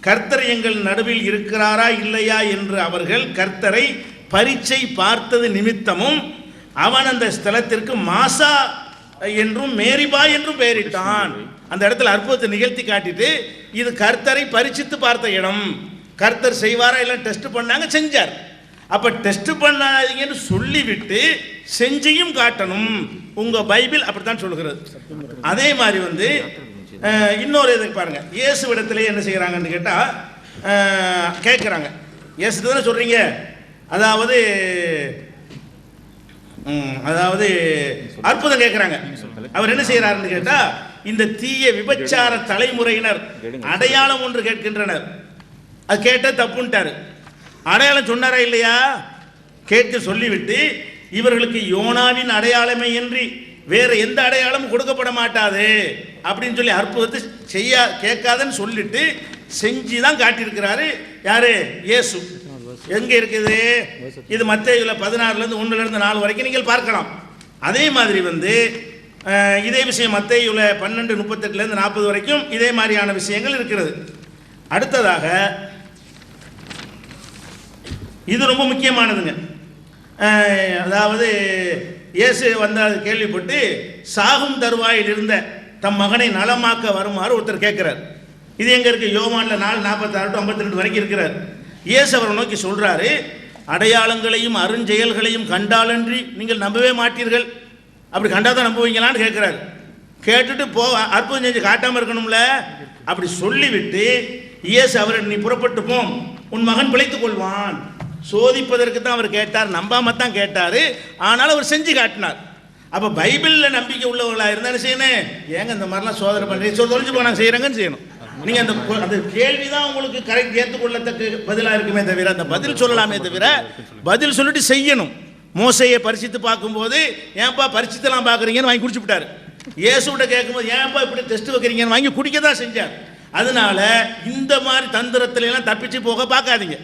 கர்த்தர் எங்கள் நடுவில் இருக்கிறாரா இல்லையா என்று அவர்கள் கர்த்தரை பரீட்சை பார்த்தது நிமித்தமும் அவன் அந்த ஸ்தலத்திற்கு மாசா என்றும் மேரிபா என்றும் பெயரிட்டான். அந்த இடத்துல அற்புதத்தை நிகழ்த்தி காட்டிட்டு இது கர்த்தரை பரிசித்து பார்த்த இடம், கர்த்தர் செய்வாரா இல்லை டெஸ்ட் பண்ணாங்க, செஞ்சார். அப்ப டெஸ்ட் பண்ணாதீங்கன்னு சொல்லிவிட்டு செஞ்சியும் காட்டணும். உங்க பைபிள் அப்படித்தான் சொல்லுகிறது. அதே மாதிரி இன்னொரு இதை பாருங்க. இயேசுவிடத்திலே என்ன செய்யறாங்கன்னு கேட்டா கேட்கிறாங்க, இயேசு தானே சொல்றீங்க, அதாவது அற்புதம் கேட்கிறாங்க. அவர் என்ன செய்யறாருன்னு கேட்டா, இந்த தீய விபச்சார தலைமுறையினர் அடையாளம் ஒன்று கேட்கின்றனர். அது கேட்ட தப்புன்ட்டாரு. அடையாளம் சொன்னாரா இல்லையா? கேட்க சொல்லிவிட்டு இவர்களுக்கு யோனாவின் அடையாளமே இன்றி வேற எந்த அடையாளமும் கொடுக்கப்பட மாட்டாது அப்படின்னு சொல்லி அற்புதத்தை கேட்காதன்னு சொல்லிட்டு செஞ்சுதான் காட்டியிருக்கிறாரு. யாரு? இயேசு. எங்க இருக்குது இது? மத்தேயுல 16லிருந்து 1லிருந்து 4 வரைக்கும் நீங்கள் பார்க்கலாம். அதே மாதிரி இதே விஷயம் மத்தேயுல 12:38லிருந்து 40 வரைக்கும் இதே மாதிரியான விஷயங்கள் இருக்கிறது. அடுத்ததாக இது ரொம்ப முக்கியமானதுங்க. அதாவது இயேசு கேள்விப்பட்டு சாகும் தருவாயில் இருந்த தம் மகனை நலமாக்க வருமாறு ஒருத்தர் கேட்கிறார். இது எங்க இருக்கு? யோவான்ல 4:46-52 வரைக்கும் இருக்கிறார். இயேசு அவரை நோக்கி சொல்றாரு, அடையாளங்களையும் அருஞ்செயல்களையும் கண்டாலன்றி நீங்கள் நம்பவே மாட்டீர்கள். அப்படி கண்டாதான் நம்புவீங்களான்னு கேட்கிறாரு. கேட்டுட்டு அற்புதம் செஞ்சு காட்டாம இருக்கணும்ல. அப்படி சொல்லிவிட்டு இயேசு அவரை, நீ புறப்பட்டு போம், உன் மகன் பிழைத்துக் கொள்வான். சோதிப்பதற்கு தான் அவர் கேட்டார், நம்பாம தான் கேட்டாரு. ஆனால் அவர் செஞ்சு காட்டினார். அப்ப பைபிள்ல நம்பிக்கை உள்ளவர்களா இருந்தாலும் செய்யணும். ஏங்க இந்த மாதிரிலாம் சோதனை பண்ணி தொலைஞ்சு போனாங்க செய்யறாங்கன்னு செய்யணும். நீங்க அந்த கேள்விதான் உங்களுக்கு கரெக்ட் ஏற்றுக்கொள்ளத்தக்க பதிலா இருக்குமே தவிர, அந்த பதில் சொல்லலாமே தவிர பதில் சொல்லிட்டு செய்யணும். மோசையை பரிசித்து பார்க்கும்போது ஏன்பா பரிசித்தெல்லாம் பார்க்குறீங்கன்னு வாங்கி குடிச்சு விட்டாரு. இயேசுவிட்ட கேட்கும்போது ஏன்பா இப்படி டெஸ்ட் வைக்கிறீங்கன்னு வாங்கி குடிக்க தான் செஞ்சார். அதனால இந்த மாதிரி தந்திரத்துல எல்லாம் தப்பிச்சு போக பார்க்காதீங்க.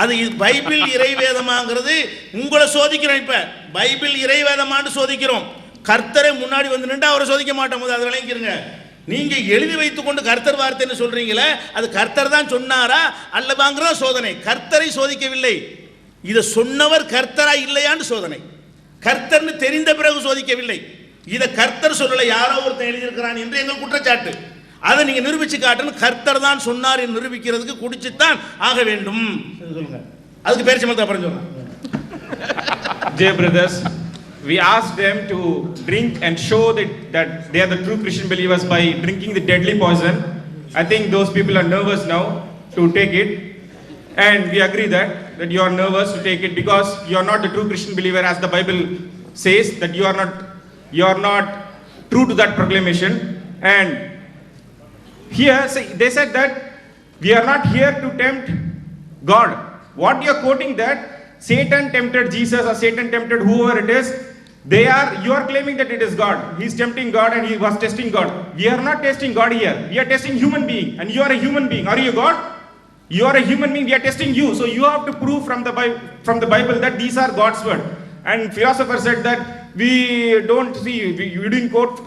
அது பைபிள் இறைவேதமாங்கிறது உங்களை சோதிக்கிறோம். இப்ப பைபிள் இறைவேதமான்னு சோதிக்கிறோம். கர்த்தரை முன்னாடி நின்று அவரை சோதிக்க மாட்டோம். அதை விளங்கிருங்க. நீங்க எழுதி வைத்துக் கொண்டு கர்த்தர் வார்த்தைன்னு சொல்றீங்களே, அது கர்த்தர் தான் சொன்னாரா அல்லவாங்கிறதா சோதனை. கர்த்தரை சோதிக்கவில்லை. இதை சொன்னவர் கர்த்தரா இல்லையான்னு சோதனை. கர்த்தர்னு தெரிந்த பிறகு சோதிக்கவில்லை. இதை கர்த்தர் சொல்லல, யாரோ ஒருத்தன் எழுதியிருக்கிறான் என்று எங்கள் குற்றச்சாட்டு. அதை நீங்க நிரூபிச்சு காட்டணும். கர்த்தர் தான் சொன்னார் என்று நிரூபிக்கிறதுக்கு குடிச்சுத்தான் ஆக வேண்டும். சொல்லுங்க, அதுக்கு பேர் சமத்தை அப்புறம் சொல்லுங்க. Dear brothers, we asked them to drink and show that they are the true Christian believers by drinking the deadly poison. I think those people are nervous now to take it, and we agree that you are nervous to take it because you are not the true Christian believer, as the Bible says that you are not true to that proclamation. And here they said that we are not here to tempt God. What you are quoting, that Satan tempted Jesus or Satan tempted whoever it is, You are claiming that it is God. He is tempting God and he was testing God. We are not testing God here. We are testing human being, and you are a human being. Are you God? You are a human being. We are testing you. So you have to prove from the Bible that these are God's word. And philosopher said that we don't see. You didn't quote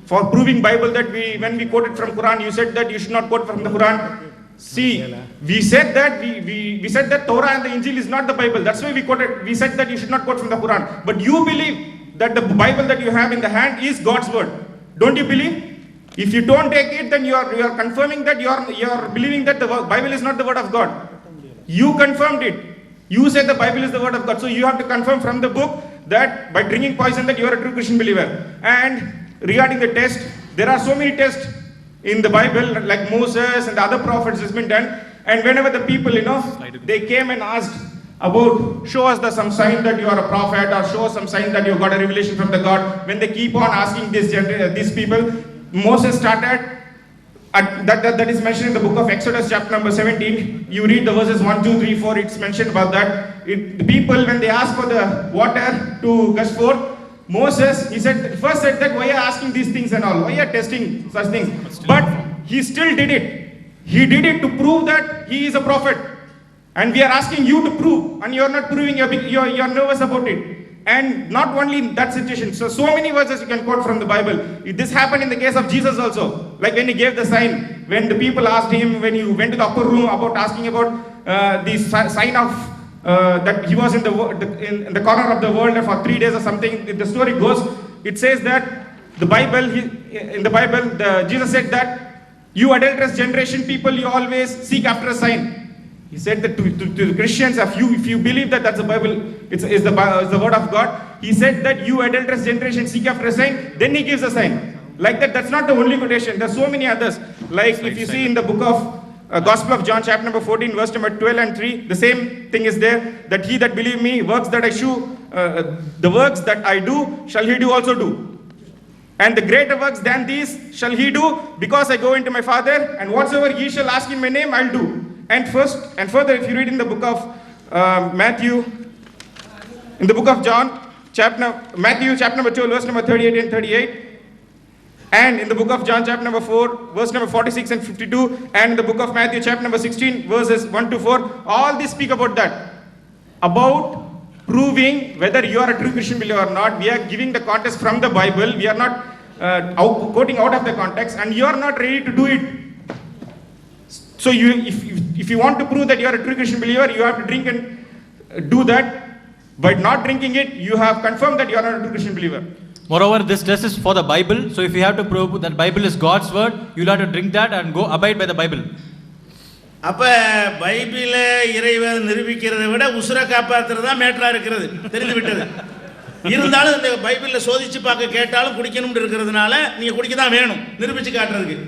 for proving Bible that when we quoted from Quran, you said that you should not quote from the Quran. See, we said that we said that Torah and the Injil is not the Bible. That's why we quoted. We said that you should not quote from the Quran. But you believe that the Bible that you have in the hand is God's word. Don't you believe? If you don't take it, then you are confirming that you are believing that the Bible is not the word of God. You confirmed it. You said the Bible is the word of God. So you have to confirm from the book that by drinking poison that you are a true Christian believer. And regarding the test, there are so many tests in the Bible, like Moses and the other prophets has been done. And whenever the people, they came and asked about, show us some sign that you are a prophet, or show us some sign that you got a revelation from the God. When they keep on asking these people, Moses started, that is mentioned in the book of Exodus chapter number 17. You read the verses 1, 2, 3, 4, it's mentioned about that. The people, when they asked for the water to gush forth, Moses, first said that why are you asking these things and all? Why are you testing such things? But he still did it. He did it to prove that he is a prophet. And we are asking you to prove, and you are not proving, you are nervous about it. And not only in that situation, so many verses you can quote from the Bible. This happened in the case of Jesus also. Like when he gave the sign, when the people asked him, when he went to the upper room about asking about the sign of that he was in the corner of the world for 3 days or something. The story goes, it says that in the Bible, Jesus said that you adulterous generation people, you always seek after a sign. He said that to the Christians, if you believe that that's the Bible, is the word of God, he said that you adulterous generation seek after a sign, then he gives a sign. Like that's not the only quotation, there's so many others. Like if you see in the book of Gospel of John chapter number 14 verse number 12 and 3, the same thing is there, that he that believe me, works that I shew, the works that I do, shall he do also do. And the greater works than these shall he do, because I go into my Father, and whatsoever ye shall ask in my name, I'll do. And further, if you read in the book of Matthew, in the book of John, Matthew chapter number 12, verse number 38 and 38, and in the book of John chapter number 4, verse number 46 and 52, and in the book of Matthew chapter number 16, verses 1 to 4, all these speak about that. About proving whether you are a true Christian believer or not. We are giving the context from the Bible. We are not quoting out of the context, and you are not ready to do it. So if you want to prove that you are a true Christian believer, you have to drink and do that. By not drinking it, you have confirmed that you are not a true Christian believer. Moreover, this test is for the Bible. So if you have to prove that Bible is God's word, you will have to drink that and go abide by the Bible. அப்ப பைபிள இறைவன் நிரூபிக்கிறதை விட உசுரை காப்பாத்துறது தான் மேட்டரா இருக்கிறது, தெரிந்து விட்டது. இருந்தாலும் இந்த பைபிள்ல சோதிச்சு பார்க்க கேட்டாலும் குடிக்கணும்னு இருக்கிறதுனால நீங்க குடிக்க தான் வேணும், நிரூபிச்சு காட்டுறதுக்கு.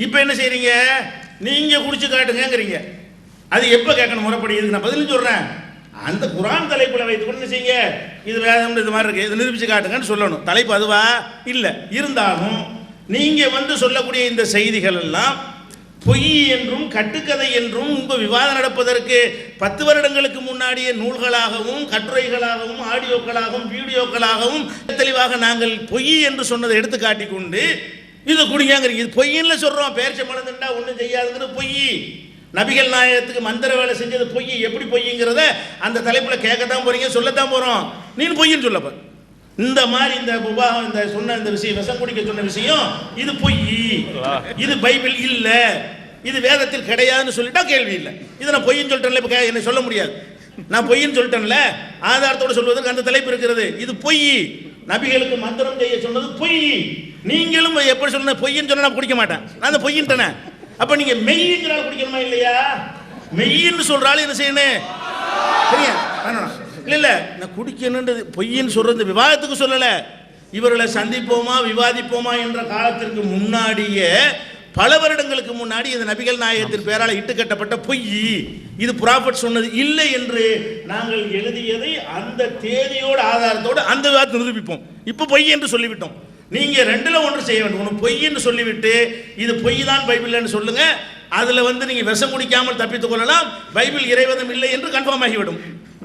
இப்போ என்ன செய்றீங்க? நீங்க குடிச்சு காட்டுங்கங்கறீங்க. அது எப்ப கேட்கணும் முறைப்படி? இதுக்கு நான் பதில் சொல்றேன். அந்த குர்ஆன் தலைப்புல வைத்து கொண்டு செய்யுங்க, இது வேதம் இது மாதிரி இருக்கு, இது நிரூபிச்சு காட்டுங்கன்னு சொல்லணும். தலைப்பு அதுவா இல்ல. இருந்தாலும் நீங்க சொல்லக்கூடிய இந்த செய்திகள் எல்லாம் பொய் என்றும் கட்டுக்கதை என்றும் உங்க விவாதம் நடப்பதற்கு 10 வருடங்களுக்கு முன்னாடியே நூல்களாகவும் கட்டுரைகளாகவும் ஆடியோக்களாகவும் வீடியோக்களாகவும் தெளிவாக நாங்கள் பொய் என்று சொன்னதை எடுத்து காட்டிக்கொண்டு இது குடிங்கங்கிறீங்க. இது பொய்ன்னு சொல்றோம். பேர்ச்ச மலர்ந்துட்டா ஒன்றும் செய்யாதுங்கிறது பொய். நபிகள் நாயகத்துக்கு மந்திர வேலை செஞ்சது பொய். எப்படி பொய்ங்கிறத அந்த தலைப்புல கேட்கத்தான் போறீங்க, சொல்லத்தான் போறோம். நீ பொய்ன்னு சொல்லப்ப இந்த மாதிரி இந்த உபாகம் இந்த சொன்ன இந்த விஷயம், விஷம் குடிக்க சொன்ன விஷயம், இது பொய், இது பைபிள் இல்ல, இது வேதத்தில் கிடையாதுன்னு சொல்லிட்டா கேள்வி இல்லை. இதை நான் பொய்ன்னு சொல்லிட்டேன்ல, இப்போ என்ன சொல்ல முடியாது. நான் பொய்ன்னு சொல்லிட்டேன்ல, ஆதாரத்தோடு சொல்வதற்கு அந்த தலைப்பு இருக்கிறது. இது பொய். நபிகளுக்கு மந்திரம் செய்ய சொன்னது பொய். நீங்களும் எப்படி சொன்ன பொய்ன்னு சொன்னா நான் குடிக்க மாட்டேன், நான் அந்த பொய்யின்ட்டேனே. அப்ப நீங்க மெய்ங்கிறால் குடிக்கணுமா இல்லையா? மெய்ன்னு சொல்றாலும் என்ன செய்யணும்? சரியா? இல்ல நான் குடிக்கணுன்றது பொய்ன்னு சொல்றது விவாதத்துக்கு சொல்லல. இவர்களை சந்திப்போமா விவாதிப்போமா என்ற காலத்திற்கு முன்னாடியே பல வருடங்களுக்கு முன்னாடி இந்த நபிகள் நாயகத்தின் பேரால் இட்டு கட்டப்பட்ட பொய், இது ப்ராஃபட் சொன்னது இல்லை என்று நாங்கள் எழுதியதை அந்த தேதியோட ஆதாரத்தோடு அந்த விவாதத்தை நிரூபிப்போம். இப்போ பொய் என்று சொல்லிவிட்டோம். நீங்க ரெண்டுல ஒன்று செய்ய வேண்டும். ஒன்று பொய் என்று சொல்லிவிட்டு இது பொய் தான் பைபிள்னு சொல்லுங்க. அதுல நீங்க விஷம் குடிக்காமல் தப்பித்துக் கொள்ளலாம், பைபிள் இறைவதம் இல்லை என்று கன்ஃபார்ம் ஆகிவிடும்.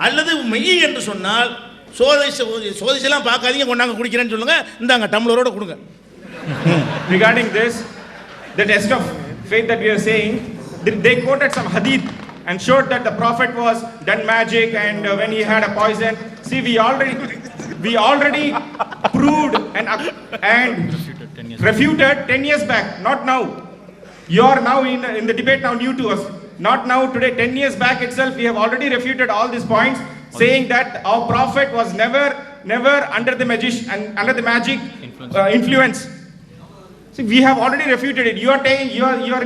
அல்லது மெய் என்று சொன்னால் சோதிச்செல்லாம் பார்க்காதீங்க, கொண்டாங்க குடிக்கிறேன்னு சொல்லுங்க, இந்தாங்க டம்ளரோட கொடுங்க. Regarding this, the test of faith that we are saying, they quoted some hadith and showed that the prophet was done magic and when he had a poison. See, we already proved and refuted 10 years back, not now. You are now in the debate now new to us. Not now, today, 10 years back itself, we have already refuted all these points, saying that our prophet was never under the magic influence. See, we have already refuted it. You are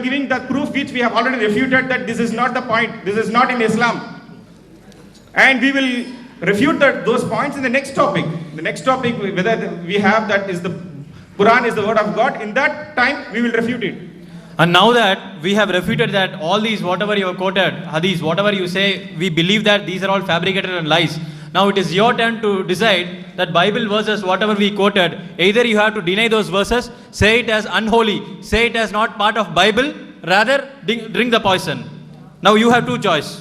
giving the proof which we have already refuted, that this is not the point. This is not in Islam. And we will refute those points in the next topic. The next topic, whether we have that is the Quran is the word of God, in that time we will refute it. And now that we have refuted that all these, whatever you have quoted, hadiths, whatever you say, we believe that these are all fabricated and lies. Now it is your turn to decide that Bible verses, whatever we quoted, either you have to deny those verses, say it as unholy, say it as not part of Bible, rather drink the poison. Now you have two choices.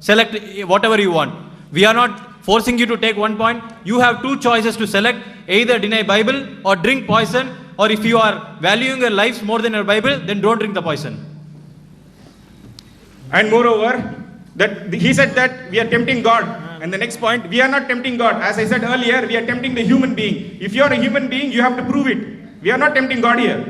Select whatever you want. We are not forcing you to take one point. You have two choices to select, either deny Bible or drink poison, or if you are valuing your lives more than your Bible, then don't drink the poison. And moreover, that he said that we are tempting God. And the next point, we are not tempting God. As I said earlier, we are tempting the human being. If you are a human being, you have to prove it. We are not tempting God here.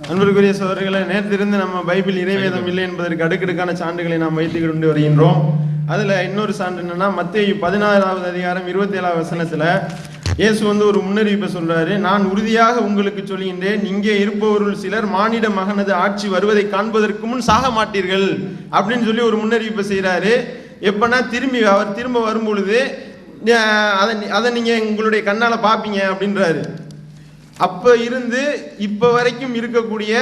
அன்பிற்குரிய சகோதரர்களே, நேற்றிருந்து நம்ம Bible இறைவேதம் இல்லை என்பதற்கு அடுக்கடுக்கான சான்றுகளை நாம் வைத்துக் கொண்டு வருகின்றோம். அதுல இன்னொரு சான்று என்னன்னா, மத்தேயு 16வது அதிகாரம் 27வது வசனத்துல இயேசு ஒரு முன்னறிவிப்பை சொல்றாரு. நான் உறுதியாக உங்களுக்கு சொல்கின்றேன், இங்கே இருப்பவர்கள் சிலர் மானிட மகனது ஆட்சி வருவதை காண்பதற்கு முன் சாக மாட்டீர்கள் அப்படின்னு சொல்லி ஒரு முன்னறிவிப்பை செய்யறாரு. எப்பன்னா அவர் திரும்ப வரும் பொழுது அதை நீங்க உங்களுடைய கண்ணால பாப்பீங்க அப்படின்றாரு. அப்ப இருந்து இப்ப வரைக்கும் இருக்கக்கூடிய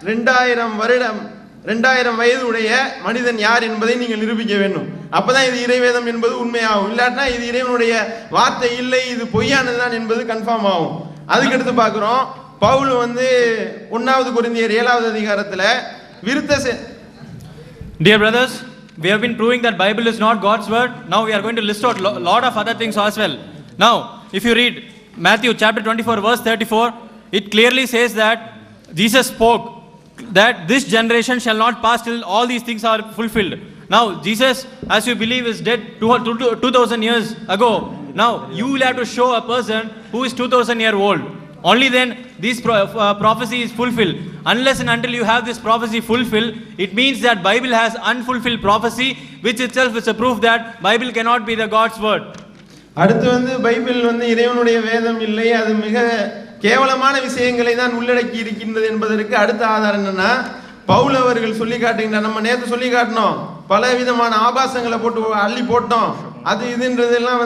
2000 வயது உடைய மனிதன் யார் என்பதை நீங்கள் நிரூபிக்க வேண்டும். அப்பதான் இது இறைவேதம் என்பது உண்மையாகும். இல்லாட்டினா இது இறைவனுடைய வார்த்தை இல்லை, இது பொய்யானதுதான் என்பது கன்ஃபார்ம் ஆகும். அதுக்கடுத்து பார்க்கிறோம், பவுல் 1 கொரிந்தியர் 7வது அதிகாரத்துல Dear brothers, we have been proving that Bible is not God's word. Now we are going to list out lot of other things as well. Now, if you read Matthew chapter 24 verse 34, it clearly says that Jesus spoke that this generation shall not pass till all these things are fulfilled. Now Jesus, as you believe, is dead 2000 years ago. Now you will have to show a person who is 2000 year old. Only then this prophecy is fulfilled. Unless and until you have this prophecy fulfilled, it means that Bible has unfulfilled prophecy, which itself is a proof that Bible cannot be the God's word. அடுத்து Bible இறைவனுடைய வேதம் இல்லை, அது மிக கேவலமான விஷயங்களை தான் உள்ளடக்கி இருக்கின்றது என்பதற்கு அடுத்த ஆதாரம் என்னன்னா, பவுல் அவர்கள் சொல்லி காட்டுகின்றார். நம்ம நேற்று சொல்லி காட்டினோம், பல விதமான ஆபாசங்களை போட்டு அள்ளி போட்டோம், அது இதுன்றதெல்லாம்